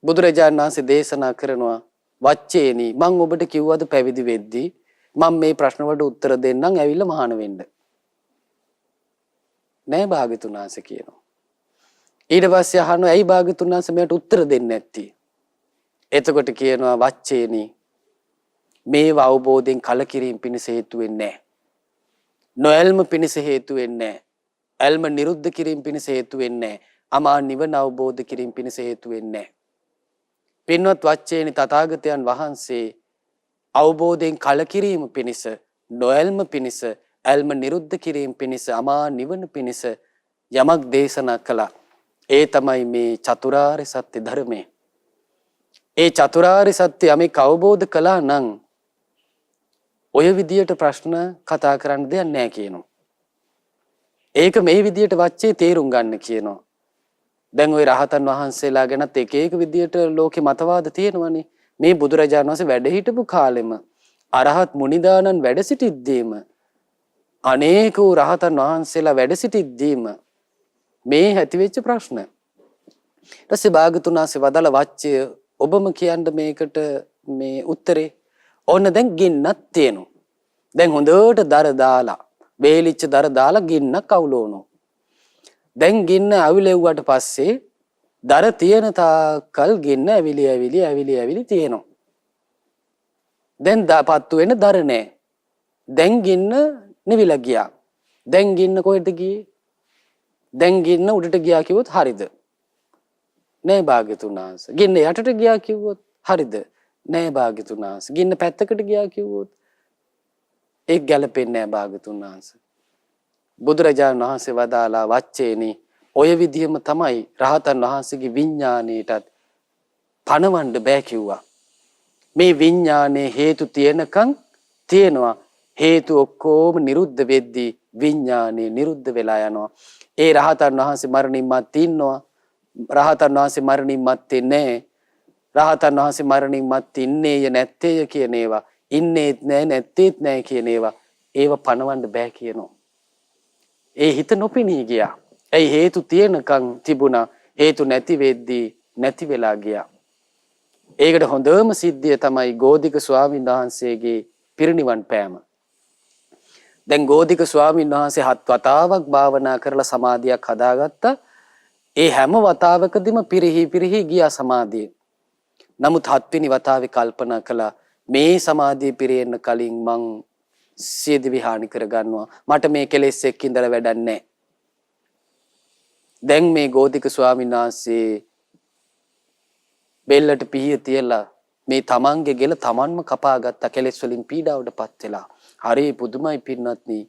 බුදුරජාණන් වහන්සේ දේශනා කරනවා වච්චේනි මම ඔබට කිව්වද පැවිදි වෙද්දී මම මේ ප්‍රශ්න වලට උත්තර දෙන්නම් ඇවිල්ලා මහාන වෙන්න. නෑ භාග්‍යතුන් වහන්සේ කියනවා. ඊට පස්සේ අහනවා ඇයි භාග්‍යතුන් වහන්සේ මේවට උත්තර දෙන්නේ නැත්තේ? එතකොට කියනවා වච්චේනි මේව අවබෝධයෙන් කලකිරීම පිණිස හේතු වෙන්නේ නැහැ. නොඇල්ම පිණිස හේතු වෙන්නේ නැහැ. ඇල්ම නිරුද්ධ කිරීම පිණිස හේතු වෙන්නේ නැහැ. අමා නිවන අවබෝධ කිරීම පිණිස හේතු වෙන්නේ නැහැ. පින්වත් වච්චේනි තථාගතයන් වහන්සේ අවබෝධයෙන් කලකිරීම පිණිස නොඇල්ම පිණිස ඇල්ම නිරුද්ධ කිරීම පිණිස අමා නිවන පිණිස යමක් දේශනා කළා. ඒ තමයි මේ චතුරාර්ය සත්‍ය ධර්මය. ඒ චතුරාර්ය සත්‍ය යමෙක් අවබෝධ කළා නම් ඔය විදියට ප්‍රශ්න කතා කරන්න දෙයක් නැහැ කියනවා. ඒක මේ විදියට වච්චේ තේරුම් ගන්න කියනවා. දැන් ওই රහතන් වහන්සේලා ගැනත් එක එක විදියට ලෝකේ මතවාද තියෙනවනේ. මේ බුදුරජාණන් වහන්සේ වැඩ හිටපු කාලෙම අරහත් මුනිදානන් වැඩ සිටිද්දීම අනේක වූ රහතන් වහන්සේලා වැඩ සිටිද්දීම මේ ඇතිවෙච්ච ප්‍රශ්න. ඊට පස්සේ භාග්‍යතුන් වහන්සේ වදාළ වච්චය ඔබම කියන්න මේකට මේ උත්තරේ. ඕන්න දැන් ගින්නක් තියෙනවා. දැන් හොඳට දර දාලා වේලිච්ච දර දාලා ගින්නක් අවුලවනවා. දැන් ගින්න අවිලෙව්වට පස්සේ දර තියෙන තාකල් ගින්න ඇවිලි තියෙනවා. දැන් දාපත්තු වෙන දර නැහැ. දැන් ගින්න නිවිලා ගියා. දැන් ගින්න කොහෙද ගියේ? දැන් ගින්න උඩට ගියා කිව්වොත් හරිද? නෑ භාග්‍යතුන් වහන්සේ. ගින්න යටට ගියා කිව්වොත් හරිද? නෑ භාග්‍යතුන් වහන්සේ. ගින්න පැත්තකට ගියා කිව්වොත් ඒක ගැලපෙන්නේ නෑ භාග්‍යතුන් වහන්සේ. බුදුරජාණන් වහන්සේ වදාලා වච්චේනි ඔය විදිහම තමයි රහතන් වහන්සේගේ විඥාණයටත් පණවන්න බෑ කිව්වා. මේ විඥානයේ හේතු තියෙනකන් තියෙනවා. හේතු ඔක්කොම නිරුද්ධ වෙද්දී විඥානය නිරුද්ධ වෙලා යනවා. ඒ රහතන් වහන්සේ මරණින් මත් ඉන්නවා. රහතන් වහන්සේ මරණින් මත්තේ නැහැ. රහතන් වහන්සේ මරණින් මත් ඉන්නේය නැත්තේය කියන ඒවා, ඉන්නේත් නැහැ නැත්තේත් නැහැ කියන ඒවා, ඒව පණවන්න බෑ කියනවා. ඒ හිත නොපෙනී ගියා. ඒ හේතු තියෙනකන් තිබුණා. හේතු නැති වෙද්දී නැති වෙලා ගියා. ඒකට හොඳම සිද්ධිය තමයි ගෝධික ස්වාමීන් වහන්සේගේ පිරිනිවන් පෑම. දැන් ගෝධික ස්වාමීන් වහන්සේ 7 වතාවක් භාවනා කරලා සමාධියක් හදාගත්තා. ඒ හැම වතාවකදීම පිරිහි ගියා සමාධිය. නමුත් 7 වෙනි වතාවේ කල්පනා කළා මේ සමාධිය පිරෙන්න කලින් මං සියදිවි විහානි කරගන්නවා. මට මේ කෙලෙස් එක්ක ඉඳලා වැඩක් නැහැ. දැන් මේ ගෝධික ස්වාමීන් වහන්සේ බෙල්ලට පිහිය තියලා මේ තමන්ගේ ගෙල තමන්ම කපාගත්ත කෙලෙස් වලින් පීඩාවටපත් වෙලා. හරි පුදුමයි පින්නත්නි.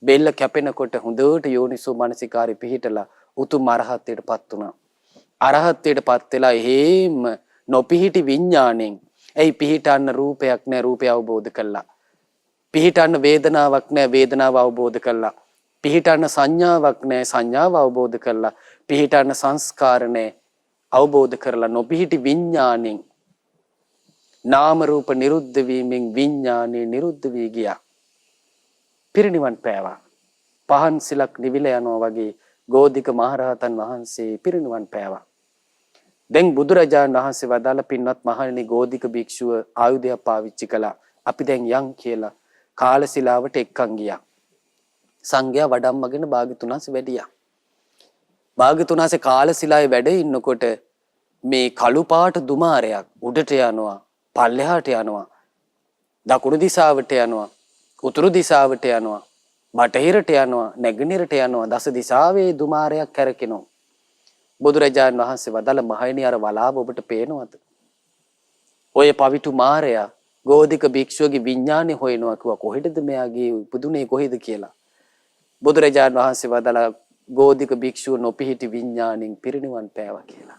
බෙල්ල කැපෙනකොට හොඳට යෝනිසෝ මනසිකාරي පිහිටලා උතුම් අරහත්ත්වයටපත් වුණා. අරහත්ත්වයටපත් වෙලා එහෙම නොපිහිටි විඥාණයෙන් එයි පිහිටන්න රූපයක් නැහැ රූපය අවබෝධ කළා. පිහිටන්න වේදනාවක් නැහැ වේදනාව අවබෝධ කළා. පිහිටන්න සංඥාවක් නැහැ සංඥාව අවබෝධ කළා. පිහිටන්න සංස්කාර නැහැ අවබෝධ කරලා නොපිහිටි විඥාණයෙන් නාම රූප නිරුද්ධ වීමෙන් විඥානේ නිරුද්ධ වී ගියා. පිරිනිවන් පෑවා. පහන් සිලක් නිවිල යනවා වගේ ගෝධික මහරහතන් වහන්සේ පිරිනිවන් පෑවා. දැන් බුදුරජාණන් වහන්සේ වදාළ පින්වත් මහණෙනි ගෝධික භික්ෂුව ආයුධයක් පාවිච්චි කළා. අපි දැන් යන් කියලා කාලශිලාවට එක්කන් ගියා. සංඝයා වඩම්මගෙන භාග්‍යතුන් වහන්සේ වැඩියා. භාග්‍යතුන් වහන්සේ කාලශිලාවේ වැඩ ඉන්නකොට මේ කළු පාට දුමාරයක් උඩට යනවා පල්ලෙහාට යනවා දකුණු දිශාවට යනවා උතුරු දිශාවට යනවා බටහිරට යනවා නැගෙනහිරට යනවා දස දිශාවේ දුමාරයක් කැරකෙනවා. බුදුරජාණන් වහන්සේ වදාළ මහණෙනි අර වලාව ඔබට පේනවද? ඔය පවිතු මාරයා ගෝධික භික්ෂුවගේ විඥානේ හොයනවා කිව්වා. කොහෙටද මෙයාගේ උපදුනේ කොහෙද කියලා. බුදුරජාණන් වහන්සේ වදාළ ගෝධික භික්ෂුව නොපිහිටි විඥාණයෙන් පිරිනිවන් පෑවා කියලා.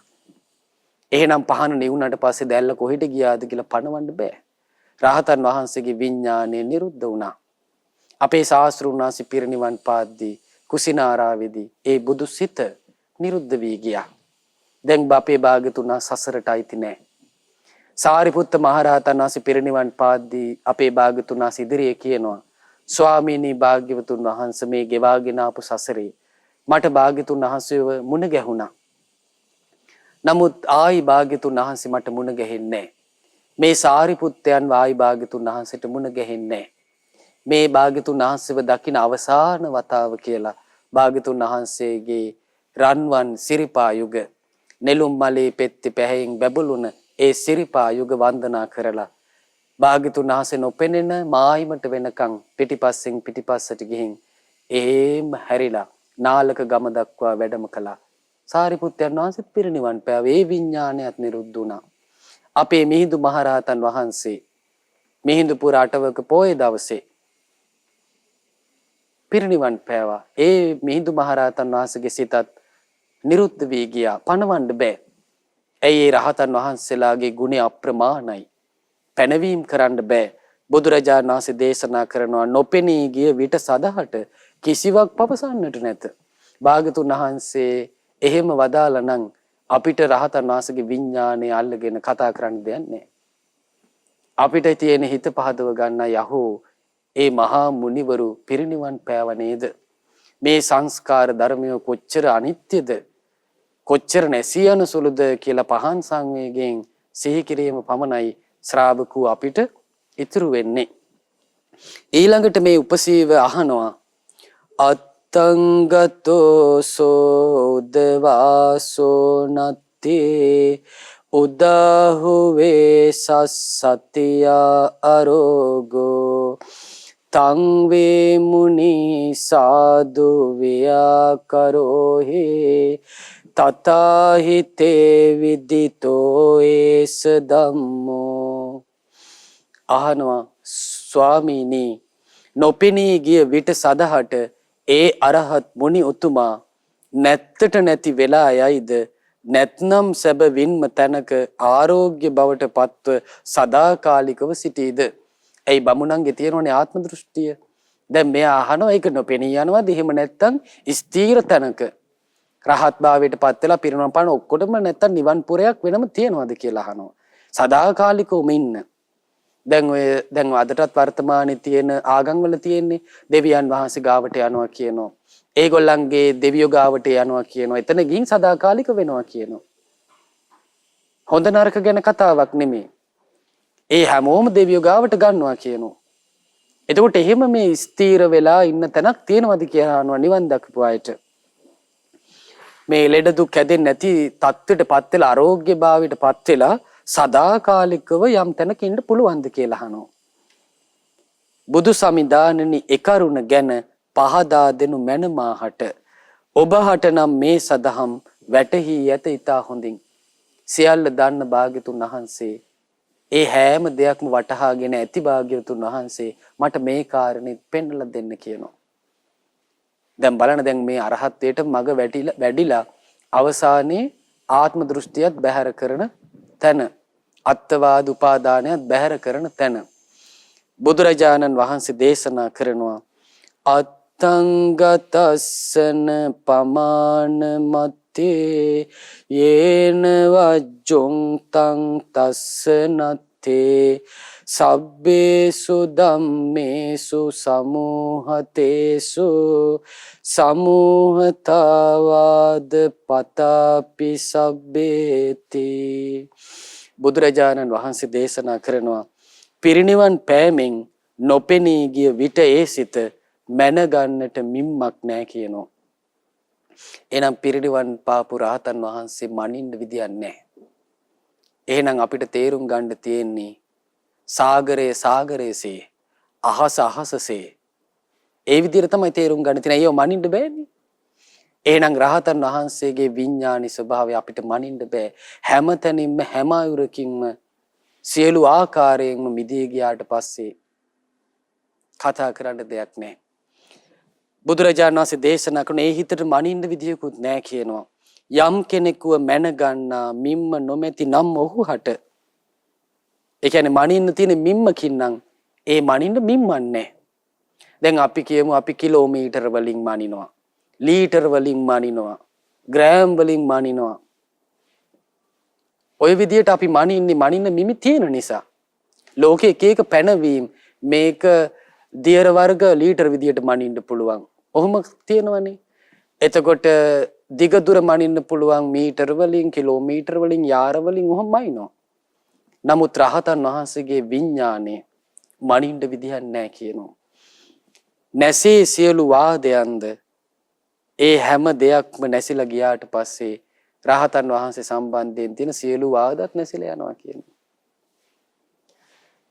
එහෙනම් පහන නිවුණාට පස්සේ දැල්ල කොහෙට ගියාද කියලා පණවන්න බෑ. රහතන් වහන්සේගේ විඥානය නිරුද්ධ වුණා. අපේ ශාස්ත්‍රුන් වහන්සේ පිරිනිවන් පාද්දී කුසිනාරාවේදී ඒ බුදු සිත නිරුද්ධ වී ගියා. දැන් අපේ භාග්‍යතුන් සසරට අයිති නෑ. සාරිපුත්ත මහරහතන් වහන්සේ පිරිනිවන් පාද්දී අපේ භාග්‍යතුන් ඉදිරියේ කියනවා ස්වාමීනි භාග්‍යවතුන් වහන්සේ මේ ගෙවාගෙන ආපු සසරේ මට භාග්‍යතුන් වහන්සේව මුණ ගැහුණා. නමුත් ආයි භාග්‍යතුන් වහන්සේ මට මුණ ගැහෙන්නේ මේ සාරිපුත්තයන් ආයි භාග්‍යතුන් වහන්සේට මුණ ගැහෙන්නේ මේ භාග්‍යතුන් වහන්සේව දකින අවසාන වතාව කියලා භාග්‍යතුන් වහන්සේගේ රන්වන් සිරිපා යුග නෙළුම් මලේ පෙත්ති පැහැයෙන් බැබළුන ඒ සිරිපා යුග වන්දනා කරලා භාග්‍යතුන් වහන්සේ නොපෙනෙන මායිමට වෙනකන් පිටිපස්සට ගිහින් එහෙම හැරිලා නාලක ගම දක්වා වැඩම කළා. සාරිපුත්තයන් වහන්සේ පිරිනිවන් පෑවා. ඒ විඥානයත් නිරුද්ධ වුණා. අපේ මිහිඳු මහරහතන් වහන්සේ මිහිඳු පුර අටවක පොයේ දවසේ පිරිනිවන් පෑවා. ඒ මිහිඳු මහරහතන් වහන්සේගේ සිතත් නිරුද්ධ වී ගියා. පණවන්න බෑ. ඒ රහතන් වහන්සේලාගේ ගුණ අප්‍රමාණයි. පැනවීම කරන්න බෑ. බුදුරජාණන් වහන්සේ දේශනා කරනවා නොපෙනී ගිය විට සදහට කිසිවක් පවසන්නට නැත. භාගතුන් වහන්සේ එහෙම වදාලා නම් අපිට රහතන් වහන්සේගේ විඥානය අල්ලගෙන කතා කරන්න දෙයක් නැහැ. අපිට තියෙන හිත පහදව ගන්න යහෝ ඒ මහා මුනිවරු පිරිනිවන් පෑව නේද? මේ සංස්කාර ධර්මය කොච්චර අනිත්‍යද, කොච්චර නැසී යන සුළුද කියලා පහන් සංවේගයෙන් සිහි කිරීම පමණයි ශ්‍රාවකෝ අපිට ඉතුරු වෙන්නේ. ඊළඟට මේ උපසීව අහනවා අත්තංගතෝ සෝදවාසෝ නත්තේ උදාහුවේ සස්සතියා අරෝගෝ තං වේ මුනි සාදු ව්‍යාකරෝහි තතහිතේ විදිතෝ ඒස ධම්මෝ. අහනවා ස්වාමීනි, නොපෙනී ගිය විට සදහට ඒ අරහත් මුනි උතුමා නැත්තට නැති වෙලා යයිද, නැත්නම් සැබවින්ම තැනක ආරෝග්‍ය බවට පත්ව සදාකාලිකව සිටීද? ඇයි බමුණන්ගේ තියෙනවනේ ආත්ම දෘෂ්ටිය. දැන් මෙයා අහනවා ඒක නොපෙනී යනවාද, එහෙම නැත්නම් ස්ථීර තැනක රහත් භාවයට පත් වෙලා පිරිනමන පාන ඔක්කොටම නැත්නම් නිවන් පුරයක් වෙනම තියෙනවද කියලා අහනවා. සදාකාලිකවම ඉන්න. දැන් අදටත් වර්තමානයේ තියෙන ආගම් වල තියෙන්නේ දෙවියන් වහන්සේ ගාවට යනවා කියනවා. ඒගොල්ලන්ගේ දෙවියෝ ගාවට යනවා කියනවා. එතන ගින් සදාකාලික වෙනවා කියනවා. හොඳ නරක ගැන කතාවක් නෙමෙයි. ඒ හැමෝම දෙවියෝ ගාවට ගන්නවා කියනවා. එතකොට එහෙම මේ ස්ථීර වෙලා ඉන්න තැනක් තියෙනවද කියලා අහනවා නිවන් දක්පු අයට. මේ ලෙඩ දුක් හැදෙන්නේ නැති තත්ත්වයට පත් වෙලා ආරෝග්‍ය භාවයට පත් වෙලා සදාකාලිකව යම් තැනක ඉන්න පුළුවන්ද කියලා අහනවා. බුදු සමිදානනි එකරුණ ගැන පහදා දෙනු මැන මාහට. ඔබහට නම් මේ සදහම් වැටහි ඇත ඉතා හොඳින්. සියල්ල දන්න භාග්‍යතුන් වහන්සේ ඒ හැම දෙයක්ම වටහාගෙන ඇති භාග්‍යවතුන් වහන්සේ මට මේ කාරණේ පෙන්වලා දෙන්න කියනවා. දැන් බලන්න, දැන් මේ අරහත්ත්වයට මග වැඩිලා අවසානයේ ආත්ම දෘෂ්ටියත් බැහැර කරන තැන, අත්වාද උපාදානයත් බැහැර කරන තැන බුදුරජාණන් වහන්සේ දේශනා කරනවා අත්තංගතස්සන පමාන මත්තේ යේන වජ්ජොං තං තස්සනත්තේ සබ්බේසු ධම්මේසු සමූහතේසු සමූහතාවාද පතාපි සබ්බේති. බුදුරජාණන් වහන්සේ දේශනා කරනවා පිරිනිවන් පෑමෙන් නොපෙනී ගිය විට ඒ සිත මැනගන්නට මිම්මක් නැහැ කියනවා. එහෙනම් පිරිනිවන් පාපු රහතන් වහන්සේ මනින්න විදියක් නැහැ. එහෙනම් අපිට තේරුම් ගන්න තියෙන්නේ සාගරයේ සාගරයේසේ, අහස අහසසේ. ඒ විදිහට තමයි තේරුම් ගන්න තියෙන්නේ. අයියෝ මනින්න බෑනේ. එහෙනම් රහතන් වහන්සේගේ විඥානි ස්වභාවය අපිට මනින්න බෑ. හැම තැනින්ම හැම අයුරකින්ම සියලු ආකාරයෙන්ම මිදී ගියාට පස්සේ කතා කරන්න දෙයක් නැහැ. බුදුරජාණන් වහන්සේ දේශනා කරන ඒ හිතට මනින්න විදියකුත් නැහැ කියනවා. යම් කෙනෙකුව මැන ගන්නා මිම්ම නොමැති නම් ඔහුහට, ඒ කියන්නේ මනින්න තියෙන මිම්මකින් නම් ඒ මනින්න මිම්මක් නැහැ. දැන් අපි කියමු අපි කිලෝමීටර වලින් මනිනවා, ලීටර වලින් මනිනවා, ග්‍රෑම් වලින් මනිනවා. ඔය විදියට අපි මනින්න මිමි තියෙන නිසා. ලෝකේ එක එක පැනවීම, මේක දියර වර්ග ලීටර විදියට මනින්න පුළුවන්. ඔහොම තියෙනවනේ. එතකොට දිග දුර මනින්න පුළුවන් මීටර වලින්, කිලෝමීටර වලින්, යාර වලින් ඔහොම මනිනවා. නමුත් රහතන් වහන්සේගේ විඥානේ මනින්න විදියක් නැහැ කියනවා. නැසී සියලු වාදයන්ද ඒ හැම දෙයක්ම නැසිලා ගියාට පස්සේ රහතන් වහන්සේ සම්බන්ධයෙන් තියෙන සියලු වාදත් නැසිලා යනවා කියනවා.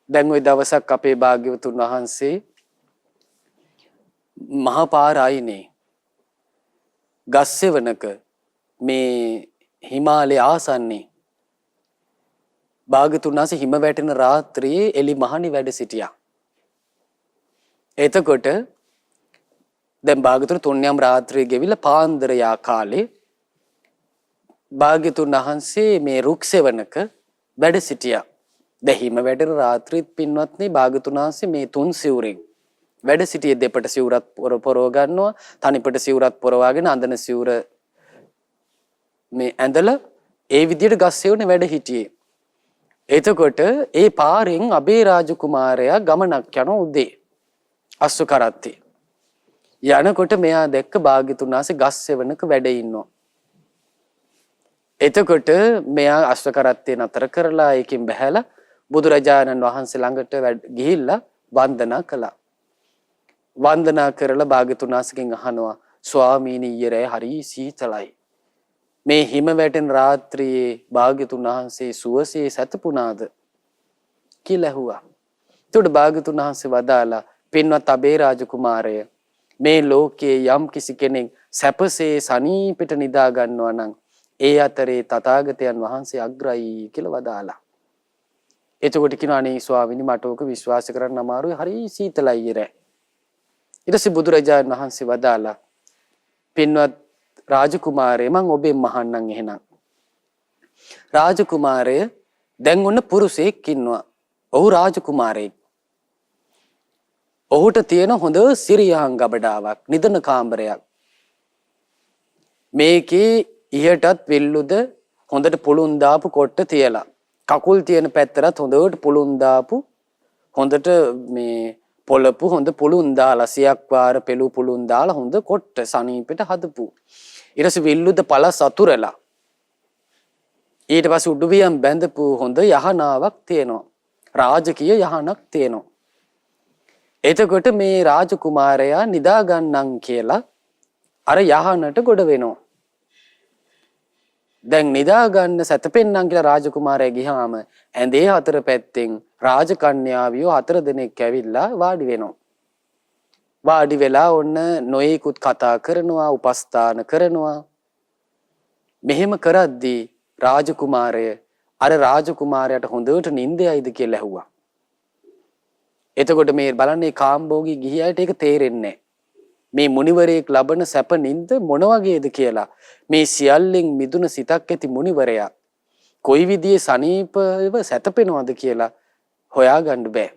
දැන් ওই දවසක් අපේ භාග්‍යවතුන් වහන්සේ මහා පාර ආයිනේ ගස්සෙවණක මේ හිමාලය ආසන්නේ භාග්‍යවතුන් වහන්සේ හිම වැටෙන රාත්‍රියේ එලි මහණි වැඩ සිටියා. එතකොට දැන් භාග්‍යවතුන් තුන්යම් රාත්‍රියේ ගෙවිලා පාන්දර යා කාලේ භාග්‍යවතුන් වහන්සේ මේ රුක්සෙවණක වැඩ සිටියා. දැන් හිම වැටෙන රාත්‍රියත් පින්වත්නි භාග්‍යවතුන් වහන්සේ මේ තුන් සිවුරෙන් වැඩ සිටියේ. දෙපට සිවුරත් පොරව ගන්නවා, තනිපට සිවුරත් පොරවාගෙන අඳන සිවුර මේ ඇඳලා ඒ විදියට ගස්සෙවනේ වැඩ හිටියේ. එතකොට ඒ පාරෙන් අබේ රාජකුමාරයා ගමනක් යන උදේ අස්සු කරත්තේ. යනකොට මෙයා දැක්ක භාග්‍යතුන් වහන්සේ ගස් සෙවණක වැඩ ඉන්නවා. එතකොට මෙයා අශ්ව කරත්තේ නතර කරලා ඒකෙන් බැහැලා බුදුරජාණන් වහන්සේ ළඟට ගිහිල්ලා වන්දනා කළා. වන්දනා කරලා භාග්‍යතුන් වහන්සේගෙන් අහනවා ස්වාමීනි ඊයේ හරි සීතලයි. මේ හිම වැටෙන රාත්‍රියේ භාග්‍යතුන් වහන්සේ සුවසේ සැතපුණාද කියලා ඇහුවා. එතකොට භාග්‍යතුන් වහන්සේ වදාලා පින්වත් අබේ රාජකුමාරය මේ ලෝකයේ යම් කිසි කෙනෙක් සැපසේ සනීපෙට නිදා ගන්නවා නම් ඒ අතරේ තථාගතයන් වහන්සේ අග්‍රයි කියලා වදාලා. එතකොට කියනවා අනේ ස්වාමීනි මට ඕක විශ්වාස කරන්න අමාරුයි හරි සීතලයි ඊරේ. ඊට පස්සේ බුදුරජාණන් වහන්සේ වදාලා පින්වත් රාජකුමාරය මං ඔබෙන් මහන්නම් එහෙනම්. රාජකුමාරය දැන් ඔන්න පුරුෂයෙක් ඉන්නවා. ඔහු රාජකුමාරයෙක්. ඔහුට තියෙන හොඳ සිරියහන් ගබඩාවක් නිදන කාමරයක්. මේකේ ඉහටත් විල්ලුද හොඳට පුළුන් දාපු කොට්ට තියලා. කකුල් තියෙන පැත්තරත් හොඳට පුළුන් දාපු හොඳට මේ පොළපු හොඳ පුළුන් දාලා සියක් වාර පෙළු පුළුන් දාලා හොඳ කොට්ට සනීපෙට හදපු. ඊට පස්සේ විල්ලුද පළස් අතුරලා. ඊට පස්සේ උඩුවියන් බැඳපු හොඳ යහනාවක් තියෙනවා. රාජකීය යහනක් තියෙනවා. එතකොට මේ රාජකුමාරයා නිදා ගන්නම් කියලා අර යහනට ගොඩ වෙනවා. දැන් නිදා ගන්න සැතපෙන්නම් කියලා රාජකුමාරයා ගියාම ඇඳේ හතර පැත්තෙන් රාජකන්‍යාවියෝ 4 දෙනෙක් ඇවිල්ලා වාඩි වෙනවා. වාඩි වෙලා ඔන්න නොයෙකුත් කතා කරනවා, උපස්ථාන කරනවා. මෙහෙම කරද්දී රාජකුමාරය අර රාජකුමාරයාට හොඳට නිින්දයයිද කියලා ඇහුවා. එතකොට මේ බලන්නේ කාම්භෝගී ගිහියයට ඒක තේරෙන්නේ මේ මුනිවරයෙක් ලබන සැප නිින්ද මොන වගේද කියලා. මේ සියල්ලෙන් මිදුන සිතක් ඇති මුනිවරයා කොයි විදිහේ සනීපව සැතපෙනවද කියලා හොයාගන්න බෑ.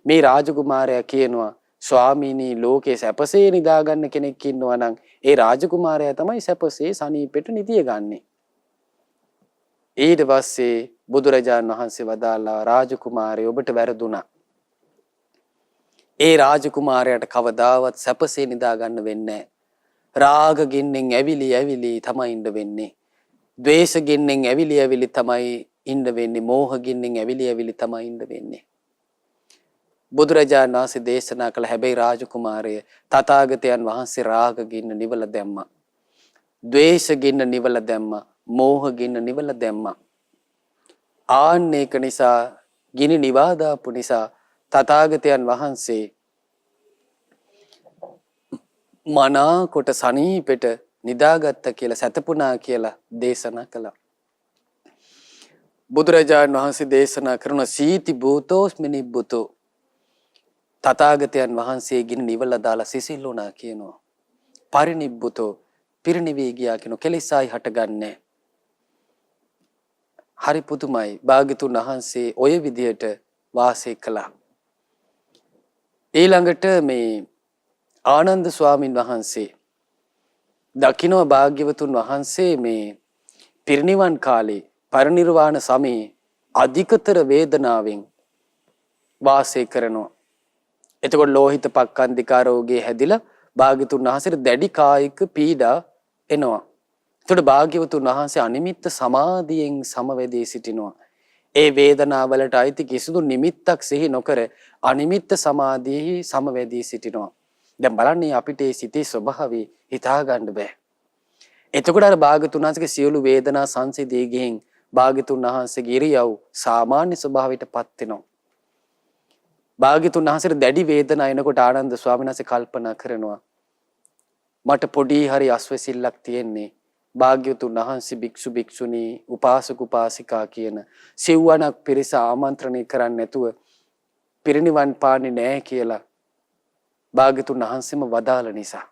මේ රාජකුමාරයා කියනවා ස්වාමීනි ලෝකේ සැපසේ නිදා ගන්න කෙනෙක් ඉන්නවා නම් ඒ රාජකුමාරයා තමයි සැපසේ සනීපෙට නිදිය ගන්නෙ. ඊට පස්සේ බුදුරජාණන් වහන්සේ වදාලා රාජකුමාරය ඔබට වැරදුනා. ඒ රාජකුමාරයාට කවදාවත් සැපසේ නිදා ගන්න වෙන්නේ නැහැ. රාග ගින්නෙන් ඇවිලි ඇවිලි තමයි ඉන්න වෙන්නේ. ද්වේෂ ගින්නෙන් ඇවිලි ඇවිලි තමයි ඉන්න වෙන්නේ. මෝහ ගින්නෙන් ඇවිලි ඇවිලි තමයි ඉන්න වෙන්නේ. බුදුරජාණන් වහන්සේ දේශනා කළ හැබැයි රාජකුමාරය තථාගතයන් වහන්සේ රාග ගින්න නිවල දැම්මා. ද්වේෂ ගින්න නිවල දැම්මා. මෝහ ගින්න නිවල දැම්මා. ආන්න ඒක නිසා ගිනි නිවා දාපු නිසා තථාගතයන් වහන්සේ මනා කොට සනීපෙට නිදාගත්ත කියලා සැතපුණා කියලා දේශනා කළා. බුදුරජාණන් වහන්සේ දේශනා කරන සීති භූතෝස්මි නිබ්බුතෝ තථාගතයන් වහන්සේ ගිනි නිවල දාලා සිසිල් වුණා කියනවා. පරිනිබ්බුතෝ පිරිනිවී ගියා කියන කෙලෙසයි හටගන්නේ. හරි පුදුමයි. භාග්‍යතුන් වහන්සේ ඔය විදියට වාසය කළා. ඊළඟට මේ ආනන්ද ස්වාමින් වහන්සේ දකින්න භාග්‍යවතුන් වහන්සේ මේ පිරිනිවන් කාලේ පරිනිර්වාණ සමයේ අධිකතර වේදනාවෙන් වාසය කරනවා. එතකොට ලෝහිත පක්ඛන්දිකා රෝගේ හැදිලා භාග්‍යවතුන් වහන්සේට දැඩි කායික පීඩා එනවා. එතකොට භාග්‍යවතුන් වහන්සේ අනිමිත්ත සමාධියෙන් සමවැදී සිටිනවා. ඒ වේදනාවලට අයිති කිසිදු නිමිත්තක් සිහි නොකර අනිමිත්ත සමාධියෙහි සමවැදී සිටිනවා. දැන් බලන්නේ අපිට මේ සිතේ ස්වභාවය හිතා ගන්න බෑ. එතකොට අර භාග්‍යවතුන් වහන්සේගේ සියලු වේදනා සංසිදී ගිහින් භාග්‍යවතුන් වහන්සේගේ ඉරියව් සාමාන්‍ය ස්වභාවයටපත් වෙනවා. භාග්‍යවතුන් වහන්සේට දැඩි වේදනා එනකොට ආනන්ද ස්වාමීන් වහන්සේ කල්පනා කරනවා මට පොඩි හරි අස්වැසිල්ලක් තියෙන්නේ භාග්‍යවතුන් වහන්සේ භික්ෂු භික්ෂුණී උපාසක උපාසිකා කියන සිව්වණක් පිරිස ආමන්ත්‍රණය කරන්නේ නැතුව පිරිනිවන් පාන්නේ නැහැ කියලා භාග්‍යවතුන් වහන්සේම වදාළ නිසා.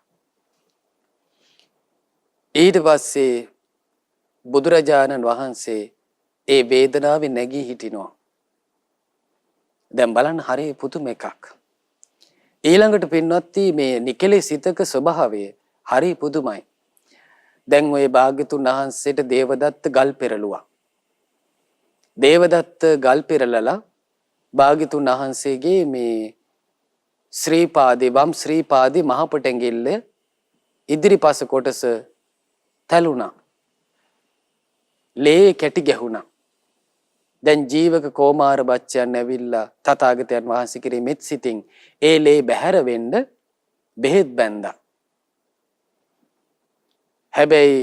ඊට පස්සේ බුදුරජාණන් වහන්සේ ඒ වේදනාවේ නැගී හිටිනවා. දැන් බලන්න හරිය පුදුම එකක්. ඊළඟට පින්වත්නි මේ නිකලේ සිතක ස්වභාවය හරිය පුදුමයි. දැන් ওই භාග්‍යතුන් වහන්සේට දේවදත්ත ගල් පෙරළුවා. දේවදත්ත ගල් පෙරලලා භාග්‍යතුන් වහන්සේගේ මේ ශ්‍රී පාදේ වම් ශ්‍රී පාදේ මහපටැඟිල්ල ඉදිරිපස කොටස තැළුණා. ලේ කැටි ගැහුණා. දැන් ජීවක කෝමාර බච්චයන් ඇවිල්ලා තථාගතයන් වහන්සේ කෙරෙහි මෙත් සිතින් ඒ ලේ බැහැර වෙන්න බෙහෙත් බැන්දා. හැබැයි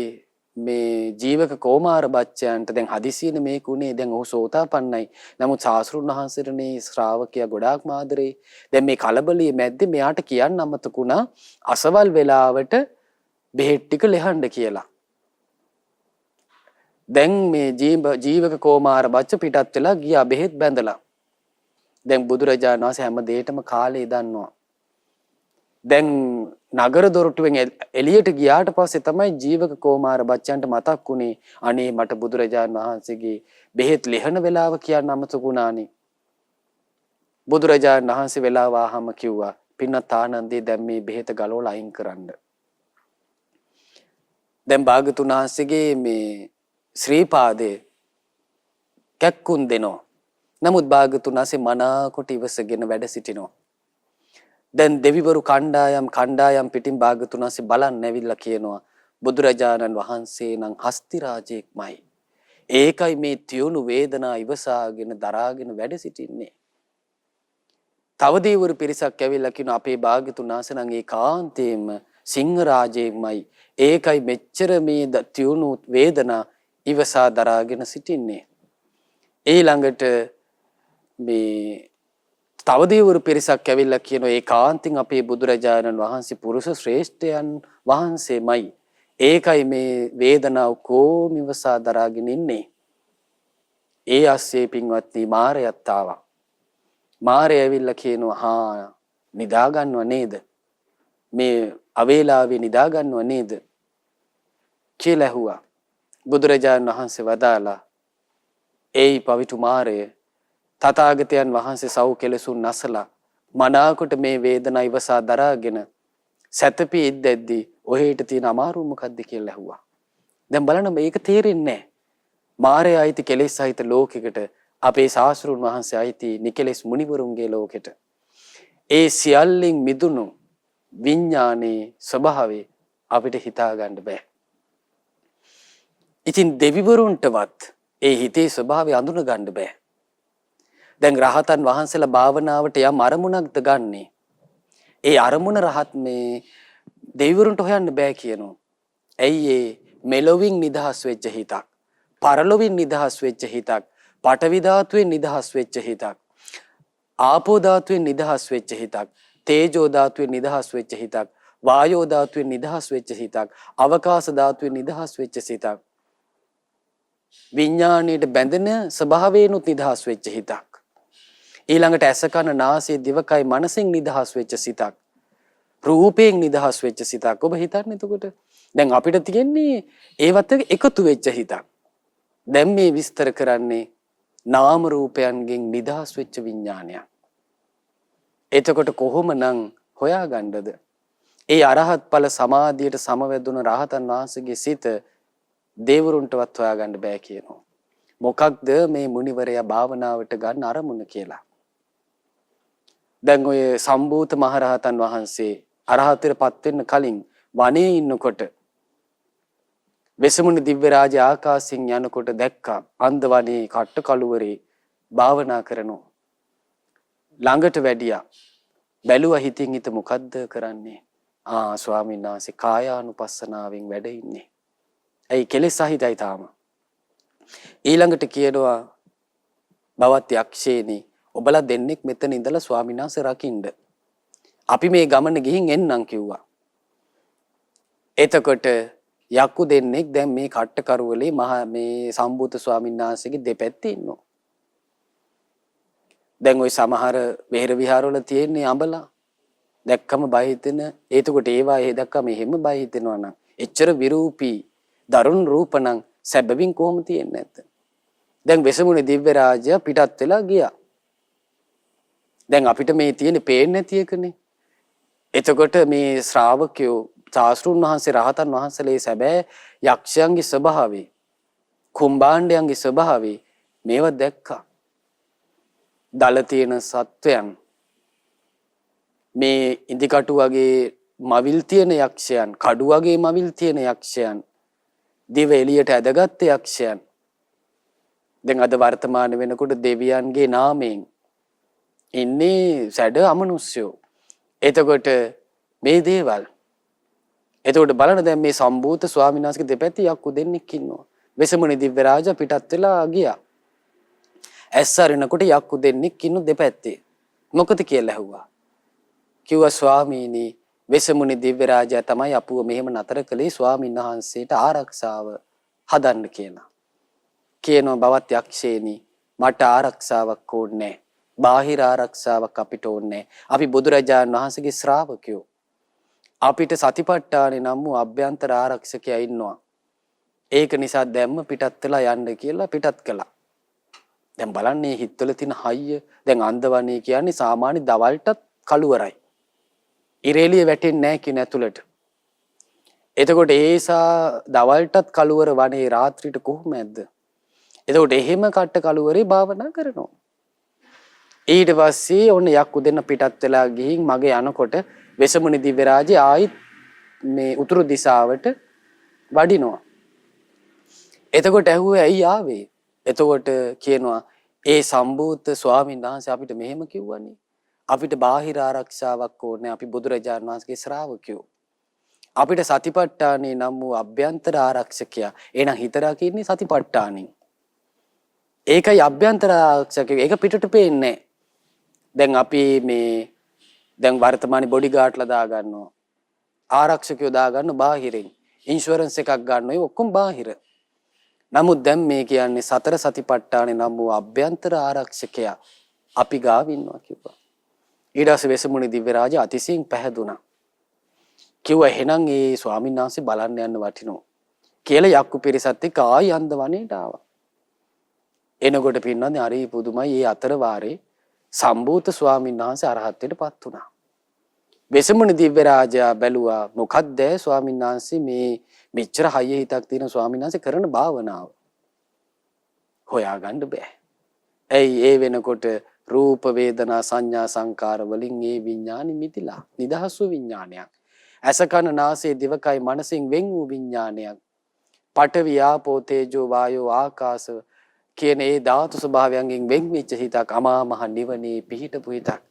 මේ ජීවක කෝමාර බච්චයන්ට දැන් හදිසියෙන මේකුනේ දැන් ඔහු සෝතාපන්නයි. නමුත් සාස්ෘණ වහන්සේරනේ ශ්‍රාවකයා ගොඩාක් මාදරේ. දැන් මේ කලබලයේ මැද්දේ මෙයාට කියන්න අමතකුණා අසවල් වෙලාවට බෙහෙත් ටික ලෙහන්න කියලා. දැන් මේ ජීවක කෝමාර බච්ච පිටත් වෙලා ගියා බෙහෙත් බැඳලා. දැන් බුදුරජාණන් වහන්සේ හැම දෙයකම කාලේ දන්නවා. දැන් නගර දොරටුවෙන් එළියට ගියාට පස්සේ තමයි ජීවක කෝමාර බච්චන්ට මතක් වුණේ අනේ මට බුදුරජාණන් වහන්සේගේ බෙහෙත් ලෙහන වෙලාව කියන්න අමතකුණානේ. බුදුරජාණන් වහන්සේ වෙලාව ආවම කිව්වා පින්නත් ආනන්දේ දැන් මේ බෙහෙත ගලවලා අයින් කරන්න. දැන් භාගතුන් වහන්සේගේ මේ ශ්‍රී පාදේ කැක්කුම් දෙනවා. නමුත් භාගතුන් වහන්සේ මනාකොට ඉවසගෙන වැඩ සිටිනවා. දැන් දෙවිවරු කණ්ඩායම් පිටින් භාගතුන් වහන්සේ බලන්න ඇවිල්ලා කියනවා බුදුරජාණන් වහන්සේ නම් හස්ති රාජෙක්මයි. ඒකයි මේ තියුණු වේදනා ඉවසාගෙන දරාගෙන වැඩ සිටින්නේ. තව දෙවිවරු පිරිසක් ඇවිල්ලා කියනවා අපේ භාගතුන් වහන්සේ නම් ඒකාන්තයෙන්ම සිංහ රාජෙක්මයි. ඒකයි මෙච්චර මේ තියුණු වේදනා ඉවසා දරාගෙන සිටින්නේ. ඊළඟට මේ තව දෙවිවරු පිරිසක් ඇවිල්ලා කියනවා ඒකාන්තයෙන් අපේ බුදුරජාණන් වහන්සේ පුරුෂ ශ්‍රේෂ්ඨයන් වහන්සේමයි. ඒකයි මේ වේදනාව කොහොම ඉවසා දරාගෙන ඉන්නේ. ඒ ASCII පින්වත්නි මාරයත් ආවා. මාරය ඇවිල්ලා කියනවා හා නිදා ගන්නව නේද? මේ අවේලාවේ නිදා ගන්නව නේද? කියලා ඇහුවා. බුදුරජාණන් වහන්සේ වදාලා ඒයි පවිතු මාරය තථාගතයන් වහන්සේ සව් කෙලසුන් නැසලා මනාකොට මේ වේදනා ඉවසා දරාගෙන සැතපී ඉද්දැද්දි ඔහෙට තියෙන අමාරුව මොකද්ද කියලා ඇහුවා. දැන් බලන්න මේක තේරෙන්නේ නැහැ. මාරය අයිති කෙලෙස් සහිත ලෝකයකට අපේ ශාස්ත්‍රුන් වහන්සේ අයිති නිකලෙස් මුනිවරුන්ගේ ලෝකෙට. ඒ සියල්ලෙන් මිදුණු විඥානයේ ස්වභාවය අපිට හිතා ගන්න බෑ. ඉතින් දෙවිවරුන්ටවත් ඒ හිතේ ස්වභාවය අඳුන ගන්න බෑ. දැන් රහතන් වහන්සේලා භාවනාවට යම් අරමුණක්ද ගන්නෙ. ඒ අරමුණ රහත් මේ දෙවිවරුන්ට හොයන්න බෑ කියනවා. ඇයි ඒ මෙලොවින් නිදහස් වෙච්ච හිතක්, පරලොවින් නිදහස් වෙච්ච හිතක්, පඨවි ධාතුවෙන් නිදහස් වෙච්ච හිතක්, ආපෝ ධාතුවෙන් නිදහස් වෙච්ච හිතක්, තේජෝ ධාතුවෙන් නිදහස් වෙච්ච හිතක්, වායෝ ධාතුවෙන් නිදහස් වෙච්ච හිතක්, අවකාශ ධාතුවෙන් නිදහස් වෙච්ච හිතක්, විඥාණයට බැඳෙන ස්වභාවයෙන්ුත් නිදහස් වෙච්ච හිතක්. ඊළඟට ඇස කන නාසය දිවකයි මනසෙන් නිදහස් වෙච්ච සිතක්, රූපයෙන් නිදහස් වෙච්ච සිතක්. ඔබ හිතන්නේ එතකොට දැන් අපිට තියෙන්නේ ඒවත් එකතු වෙච්ච හිතක්. දැන් මේ විස්තර කරන්නේ නාම රූපයන්ගෙන් නිදහස් වෙච්ච විඥානයක්. එතකොට කොහොමනම් හොයාගන්නද? ඒ අරහත් ඵල සමාධියට සමවැදුණු රහතන් වහන්සේගේ සිත දේවරුන්ටවත් හොයාගන්න බෑ කියනවා. මොකක්ද මේ මුනිවරයා භාවනාවට ගන්න අරමුණ කියලා. දැන් ඔය සම්භූත මහරහතන් වහන්සේ අරහතටපත් වෙන්න කලින් වනයේ ඉන්නකොට වෙසමුණි දිව්‍ය රාජ ආකාශයෙන් යනකොට දැක්කා අන්දවනේ කට්ට කළුවරේ භාවනා කරනවා. ළඟට වැඩියා. බැලුවා හිතින් හිත මොකද්ද කරන්නේ? ස්වාමීන් වහන්සේ කායානුපස්සනාවෙන් වැඩ ඉන්නේ. ඇයි කෙලෙස් සහිතයි තාම. ඊළඟට කියනවා බවත් යක්ෂේනි ඔබලා දෙන්නෙක් මෙතන ඉඳලා ස්වාමීන් වහන්සේ රකින්න. අපි මේ ගමන ගිහින් එන්නම් කිව්වා. එතකොට යක්කු දෙන්නෙක් දැන් මේ කට්ට කරුවලේ මේ සම්බුත ස්වාමීන් වහන්සේගේ දෙපැත්තේ ඉන්නවා. දැන් ওই සමහර වෙහෙර විහාරවල තියෙන්නේ අඹලා. දැක්කම බය හිතෙන. එතකොට ඒවා දැක්කම එහෙම බය හිතෙනවා නම් එච්චර විරූපී දරුණු රූපණං සැබවින් කොහොම තියෙන්නේ නැද්ද? දැන් වෙසමුණි දිව්‍ය රාජ්‍ය පිටත් වෙලා ගියා. දැන් අපිට මේ තියෙන්නේ පේන්නේ නැති එකනේ. එතකොට මේ ශ්‍රාවකයෝ සාස්ෘන් වහන්සේ රහතන් වහන්සේලේ සැබෑ යක්ෂයන්ගේ ස්වභාවය, කුම්භාණ්ඩයන්ගේ ස්වභාවය මේවා දැක්කා. දල තියෙන සත්වයන්, මේ ඉදිකටු වගේ මවිල් තියෙන යක්ෂයන්, කඩු වගේ මවිල් තියෙන යක්ෂයන්, දිව එළියට ඇදගත් යක්ෂයන්, දැන් අද වර්තමාන වෙනකොට දෙවියන්ගේ නාමයෙන් ඉන්නේ සැඩ අමනුෂ්‍යෝ. එතකොට මේ දේවල්, එතකොට බලන්න දැන් මේ සම්භූත ස්වාමීන් වහන්සේගේ දෙපැත්තේ යක්කු දෙන්නෙක් ඉන්නවා. වෙසමුණි දිව්‍ය රාජා පිටත් වෙලා ගියා. ඇස්සරිනකොට යක්කු දෙන්නෙක් ඉන්න දෙපැත්තේ. මොකද කියලා ඇහුවා. කිව්වා ස්වාමීනි, වෙසමුණි දිව්‍ය රාජා තමයි අපුව මෙහෙම නතර කළේ ස්වාමීන් වහන්සේට ආරක්ෂාව හදන්න කියලා. කියනවා බවත් යක්ෂේනි, මට ආරක්ෂාවක් ඕනේ නැහැ. බාහිර ආරක්ෂාවක් අපිට ඕනේ නැහැ. අපි බුදුරජාණන් වහන්සේගේ ශ්‍රාවකයෝ. අපිට සතිපට්ඨානේ නම් වූ අභ්‍යන්තර ආරක්ෂකයා ඉන්නවා. ඒක නිසා දැම්ම පිටත් වෙලා යන්න කියලා පිටත් කළා. දැන් බලන්නේ හිතවල තියෙන හයිය. දැන් අන්දවනේ කියන්නේ සාමාන්‍ය දවල්ටත් කළුවරයි. ඉරේලිය වැටෙන්නේ නැහැ කියන ඇතුළට. එතකොට ඒසා දවල්ටත් කළුවර වනේ රාත්‍රියට කොහොමද? එතකොට එහෙම කට්ට කළුවරේ භාවනා කරනවා. ඊට පස්සේ ඔන්න යක්කු දෙන්න පිටත් වෙලා ගිහින් මගේ යනකොට වෙසමුණි දිව්‍ය රාජේ ආයිත් මේ උතුරු දිශාවට වඩිනවා. එතකොට ඇහුවේ ඇයි ආවේ? එතකොට කියනවා ඒ සම්භූත ස්වාමීන් වහන්සේ අපිට මෙහෙම කිව්වනේ. අපිට බාහිර ආරක්ෂාවක් ඕනේ. අපි බුදුරජාණන් වහන්සේගේ ශ්‍රාවකයෝ. අපිට සතිපට්ඨානේ නම් වූ අභ්‍යන්තර ආරක්ෂකයා. එහෙනම් හිත රකින්නේ සතිපට්ඨානෙන්. ඒකයි අභ්‍යන්තර ආරක්ෂකයා. ඒක පිටට පේන්නේ නැහැ. දැන් අපි මේ දැන් වර්තමානයේ බොඩි ගාඩ්ලා දා ගන්නවා. ආරක්ෂකයෝ දා ගන්න බාහිරින්. ඉන්ෂුරන්ස් එකක් ගන්න ඒ ඔක්කොම බාහිර. නමුත් දැන් මේ කියන්නේ සතර සතිපට්ඨානේ නම් වූ අභ්‍යන්තර ආරක්ෂකයා අපි ගාව ඉන්නවා කිව්වා. ඊට පස්සේ වෙසමුණි දිව්‍ය රාජා අතිශයින් පැහැදුනා. කිව්වා එහෙනම් ඒ ස්වාමීන් වහන්සේ බලන්න යන්න වටිනෝ කියලා යක්කු පිරිසත් එක්ක ආයි අන්දවණේට ආවා. එනකොට පින්නන්නේ හරි පුදුමයි. ඒ අතර වාරේ සම්භූත ස්වාමීන් වහන්සේ අරහත්ත්වයටපත් වුණා. වෙසමුණි දිව්‍ය රාජා බැලුවා මොකද්ද ස්වාමීන් වහන්සේ මේ මෙච්චර හයිය හිතක් තියෙන ස්වාමීන් වහන්සේ කරන භාවනාව. හොයාගන්න බෑ. ඇයි ඒ වෙනකොට රූප වේදනා සංඥා සංකාර වලින් ඒ විඥානි මිදිලා නිදහස් වූ විඥානයක්. ඇස කන නාසය දිවකයි මනසින් වෙන් වූ විඥානයක්. පඨවි ආපෝ තේජෝ වායෝ ආකාශ කියන ඒ ධාතු ස්වභාවයන්ගෙන් වෙන් වෙච්ච හිතක්, අමා මහ නිවනේ පිහිටපු හිතක්.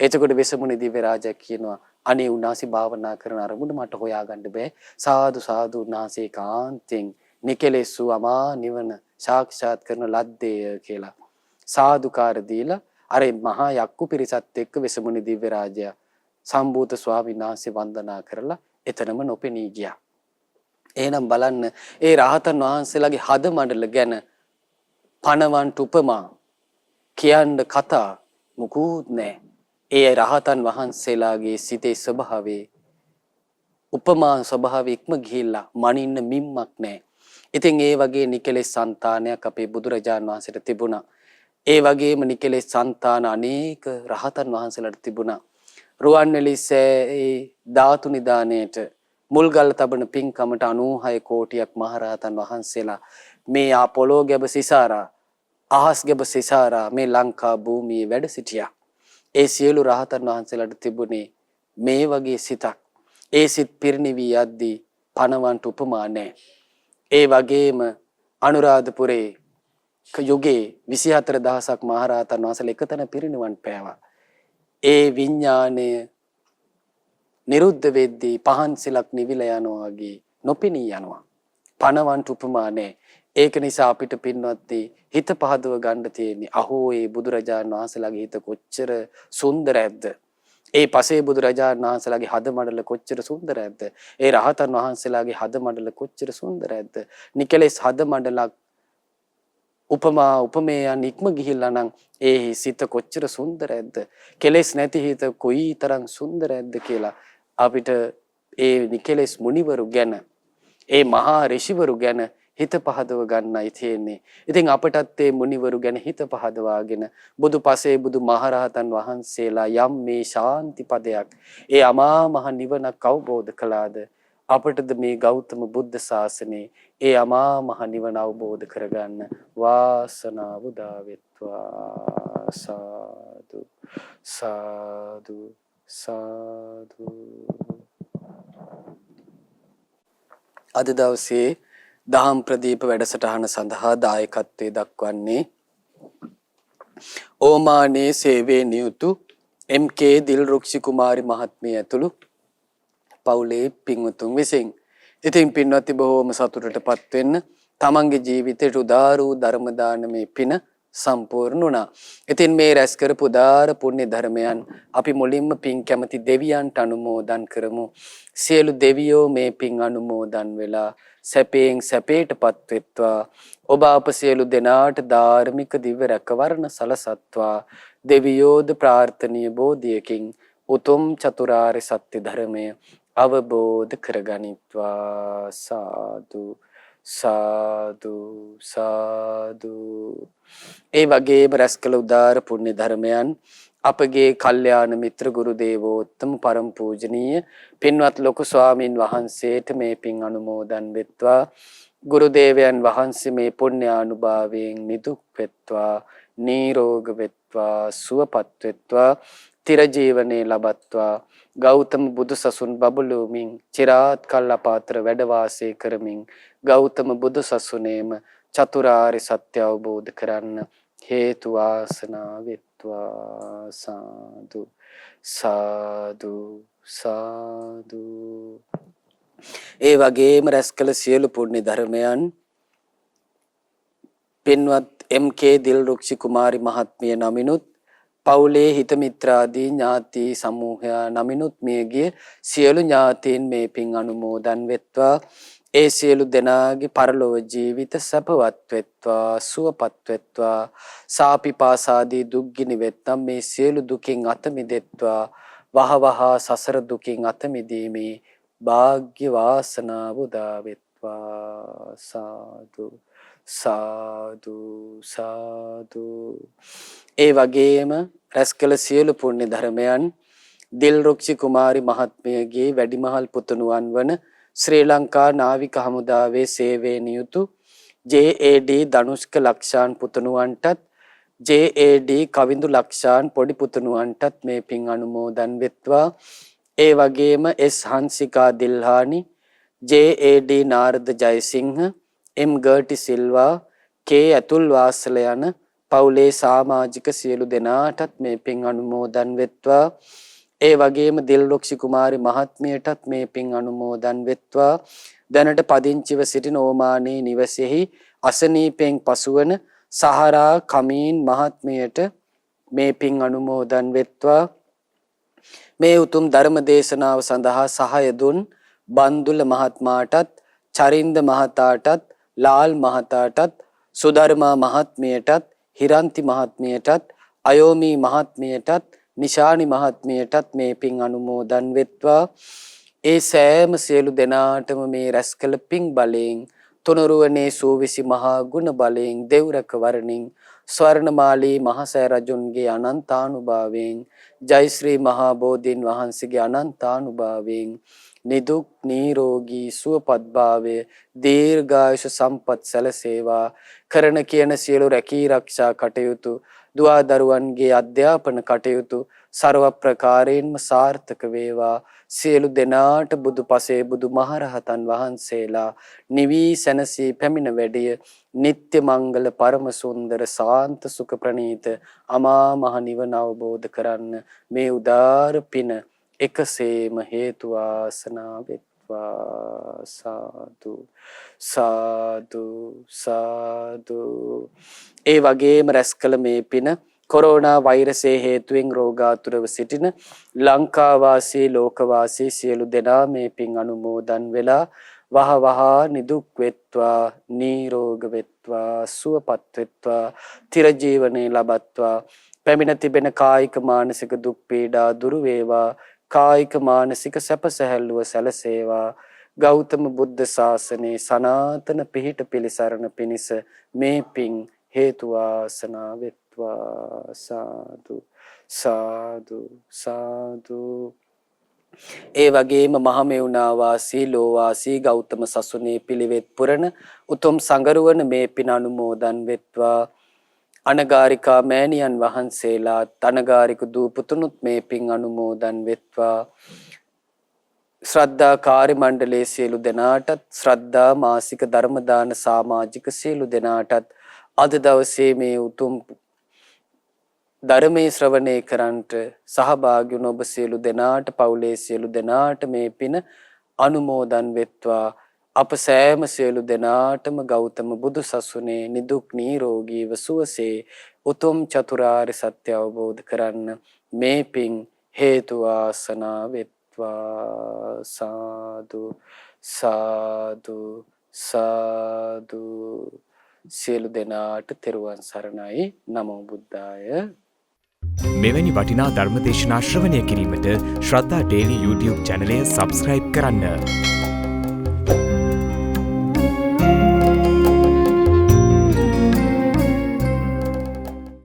එතකොට වෙසමුණි දිව්‍ය රාජා කියනවා අනේ උන්වහන්සේ භාවනා කරන අරමුණ මට හොයාගන්න බෑ. සාදු සාදු උන්වහන්සේ කාන්තෙන් නිකලෙසු අමා නිවන සාක්ෂාත් කරන ලද්දේ කියලා සාදුකාර දීලා අර මහා යක්කු පිරිසත් එක්ක වෙසමුණි දිව්‍ය රාජයා සම්භූත ස්වාමීන් වහන්සේ වන්දනා කරලා එතනම නොපෙනී ගියා. එහෙනම් බලන්න ඒ රහතන් වහන්සේලාගේ හද මණ්ඩල ගැන පණවන්ට උපමා කියන්න කතා මුකුත් නැහැ. ඒ රහතන් වහන්සේලාගේ සිතේ ස්වභාවයේ උපමා ස්වභාවය ඉක්ම ගිහිල්ලා මනින්න මිම්මක් නැහැ. ඉතින් ඒ වගේ නිකලෙස් సంతානයක් අපේ බුදුරජාණන් වහන්සේට තිබුණා. ඒ වගේම නිකලෙස් సంతාන අනේක රහතන් වහන්සේලාට තිබුණා. රුවන්වැලිසෑයේ ධාතු නිදාණයට මුල්ගල් තබන පින්කමට 96 කෝටියක් මහරහතන් වහන්සේලා මේ පොළොව ගැබ සිසාරා අහස් ගැබ සිසාරා මේ ලංකා භූමියේ වැඩ සිටියා. ඒ සියලු රහතන් වහන්සේලාට තිබුණේ මේ වගේ සිතක්. ඒ සිත් පිරිනිවී යද්දී පණවන්ට උපමා නැහැ. ඒ වගේම අනුරාධපුරේ යුගයේ 24000ක් මහරහතන් වහන්සේලා එකතැන පිරිනිවන් පෑවා. ඒ විඥාණය නිරුද්ධ වෙද්දී පහන් සිලක් නිවිලා යනවා වගේ නොපෙනී යනවා. පණවන්ට උපමා නැහැ. ඒක නිසා අපිට පින්වත්නි හිත පහදව ගන්න තියෙන්නේ අහෝ ඒ බුදුරජාණන් වහන්සේලාගේ හිත කොච්චර සුන්දරද. ඒ පසේ බුදුරජාණන් වහන්සේලාගේ හද මඩල කොච්චර සුන්දරද. ඒ රහතන් වහන්සේලාගේ හද මඩල කොච්චර සුන්දරද. නිකලෙස් හද මඩලක් උපමා උපමේයන් ඉක්ම ගිහිල්ලා නම් ඒ සිත කොච්චර සුන්දරද. කෙලෙස් නැති හිත කොයිතරම් සුන්දරද කියලා අපිට ඒ නිකලෙස් මුනිවරු ගැන ඒ මහා ඍෂිවරු ගැන හිත පහදව ගන්නයි තියෙන්නේ. ඉතින් අපටත් මේ මුනිවරු ගැන හිත පහදවාගෙන බුදු පසේ බුදු මහරහතන් වහන්සේලා යම් මේ ශාන්ති පදයක් ඒ අමා මහ නිවනක් අවබෝධ කළාද අපටද මේ ගෞතම බුද්ධ ශාසනයේ ඒ අමා මහ නිවන අවබෝධ කරගන්න වාසනාව උදා වෙත්වා. සාදු සාදු සාදු. අද දවසේ දහම් ප්‍රදීප වැඩසටහන සඳහා දායකත්වයේ දක්වන්නේ ඕමානේ සේවයේ නියුතු එම්.කේ. දිල්රුක්ෂි කුමාරි මහත්මිය ඇතුළු පවුලේ පින්වතුන් විසින්. ඉතින් පින්වත්නි බොහෝම සතුටටපත් වෙන්න තමන්ගේ ජීවිතයට උදාර වූ ධර්ම දානමේ පින සම්පූර්ණ වුණා. ඉතින් මේ රැස් කරපු උදාර පුණ්‍ය ධර්මයන් අපි මුලින්ම පින් කැමති දෙවියන්ට අනුමෝදන් කරමු. සියලු දෙවියෝ මේ පින් අනුමෝදන් වෙලා සැපයෙන් සැපයටපත් වෙත්වා. ඔබ අප සියලු දෙනාට ධාර්මික දිව්‍ය රැකවරණ සලසත්වා. දෙවියෝද ප්‍රාර්ථනීය බෝධියකින් උතුම් චතුරාර්ය සත්‍ය ධර්මය අවබෝධ කරගනිත්වා. සාදු සාදු සාදු. ඒ වගේම රැස් කළ උදාර පුණ්‍ය ධර්මයන් අපගේ කල්යාණ මිත්‍ර ගුරු දේවෝත්තම පරම පූජනීය පින්වත් ලොකු ස්වාමින් වහන්සේට මේ පින් අනුමෝදන් වෙත්වා. ගුරු දේවයන් වහන්සේ මේ පුණ්‍යානුභාවයෙන් නිදුක් වෙත්වා, නිරෝග වෙත්වා, සුවපත් වෙත්වා, තිර ජීවනයේ ලබත්වා. ගෞතම බුදු සසුන් බබළුමින් চিරාත් කල් අපාතර වැඩ වාසය කරමින් ගෞතම බුදු සසුනේම චතුරාර්ය සත්‍ය අවබෝධ කරන්න හේතු වාසනා වෙත්වා. සාදු සාදු සාදු. ඒ වගේම රැස් කළ සියලු පුණ්‍ය ධර්මයන් පින්වත් එම්.කේ. දිල්රුක්ෂි කුමාරි මහත්මිය නමිනුත් පවුලේ හිත මිත්‍රාදී ඥාති සමූහයා නමිනුත් මියගිය සියලු ඥාතීන් මේ පින් අනුමෝදන් වෙත්වා. ඒ සියලු දෙනාගේ පරලොව ජීවිත සැපවත් වෙත්වා, සුවපත් වෙත්වා. සාපිපාසාදී දුක් ගිනි වෙත්නම් මේ සියලු දුකින් අත මිදෙත්වා. වහවහ සසර දුකින් අත මිදීමේ වාග්ය වාසනාව උදා වෙත්වා. සාදු සාදු සාදු. ඒ වගේම රැස් කළ සියලු පුණ්‍ය ධර්මයන් දිල්රුක්ෂි කුමාරි මහත්මියගේ වැඩිමහල් පුතුණුවන් වන ශ්‍රී ලංකා නාවික හමුදාවේ සේවයේ නියුතු ජේ.ඒ.ඩී. ධනුෂ්ක ලක්ෂාන් පුතුණුවන්ටත් ජේ.ඒ.ඩී. කවිඳු ලක්ෂාන් පොඩි පුතුණුවන්ටත් මේ පින් අනුමෝදන් වෙත්වා. ඒ වගේම එස් හංසිකා දිල්හානි, ජේ.ඒ.ඩී. නාරද ජයසිංහ, එම් ගර්ටි සිල්වා, කේ ඇතුල් වාසල යන පවුලේ සමාජික සියලු දෙනාටත් මේ පින් අනුමෝදන් වෙත්වා. ඒ වගේම දිල්රුක්ෂි කුමාරි මහත්මියටත් මේ පින් අනුමෝදන් වෙත්වා. දැනට පදිංචිව සිටින ඕමානේ නිවසේහි අසනීපෙන් පසුවන සහරා කමීන් මහත්මියට මේ පින් අනුමෝදන් වෙත්වා. මේ උතුම් ධර්ම දේශනාව සඳහා සහාය දුන් බන්දුල මහත්මයාටත්, චරින්ද මහතාටත්, ලාල් මහතාටත්, සුධර්මා මහත්මියටත්, හිරන්ති මහත්මියටත්, අයෝමි මහත්මියටත්, නිශානි මහත්මියටත් මේ පින් අනුමෝදන් වෙත්වා. ඒ සෑම සියලු දෙනාටම මේ රැස් කළ පින් බලයෙන් තුනුරුවනේ සූවිසි මහා ගුණ බලයෙන් දෙව්රක වරණින් ස්වර්ණමාලී මහසෑ රජුන්ගේ අනන්තානුභාවයෙන් ජයශ්‍රී මහා බෝධීන් වහන්සේගේ අනන්තානුභාවයෙන් නිදුක් නිරෝගී සුවපත් භාවය දීර්ඝායුෂ සම්පත් සැලසේවා. කරන කියන සියලු රැකී ආරක්ෂා කටයුතු, දුවා දරුවන්ගේ අධ්‍යාපන කටයුතු ਸਰව ප්‍රකාරයෙන්ම සාර්ථක වේවා. සියලු දෙනාට බුදු පසේ බුදු මහරහතන් වහන්සේලා නිවී සැනසී පැමිණ වැඩිය නිත්‍ය මංගල පරම සුන්දර සාන්ත සුඛ ප්‍රණීත අමා මහ නිවන අවබෝධ කරන්න මේ උදාර පින එකසේම හේතු වාසනා වෙත්වා. සාදු සාදු සාදු. ඒ වගේම රැස් කළ මේ පින කොරෝනා වෛරසයේ හේතුවෙන් රෝගාතුරව සිටින ලංකාවාසී ලෝකවාසී සියලු දෙනා මේ පින් අනුමෝදන් වෙලා වහ නිදුක් වෙත්වා, නිරෝග වෙත්වා, සුවපත් වෙත්වා, තිර ජීවනයේ ලබත්වා. පැමිණ තිබෙන කායික මානසික දුක් පීඩා දුරු වේවා. කායික මානසික සැප සැහැල්ලුව සැලසේවා. ගෞතම බුද්ධ ශාසනයේ සනාතන පිහිට පිළිසරණ පිණිස මේ පින් හේතු වාසනා වෙත්වා. සාදු සාදු සාදු. ඒ වගේම මහමෙවුනා වාසී ලෝවාසී ගෞතම සසුනේ පිළිවෙත් පුරන උතුම් සංගරුවන මේ පින අනුමෝදන් වෙත්වා. අනගාരികා මෑණියන් වහන්සේලා අනගාരിക දූ පුතුණුත් මේ පින් අනුමෝදන් වෙත්වා. ශ්‍රද්ධා කාර්ය මණ්ඩලයේ සියලු දෙනාටත් ශ්‍රද්ධා මාසික ධර්ම දාන සමාජික සියලු දෙනාටත් අද දවසේ මේ උතුම් ධර්මයේ ශ්‍රවණය කරන්ට සහභාගී වුණ ඔබ සියලු දෙනාට පවුලේ සියලු දෙනාට මේ පින අනුමෝදන් වෙත්වා. අප සෑම සියලු දෙනාටම ගෞතම බුදු සසුනේ නිදුක් නිරෝගීව සුවසේ උතුම් චතුරාර්ය සත්‍ය අවබෝධ කරන්න මේ පින් හේතු වාසනා වෙත්වා. සාදු සාදු සාදු. සියලු දෙනාට තෙරුවන් සරණයි. නමෝ බුද්ධාය. මෙවැනි වටිනා ධර්මදේශනා ශ්‍රවණය කිරීමට ශ්‍රද්ධා ඩේලි YouTube චැනලය සබස්ක්‍රයිබ් කරන්න.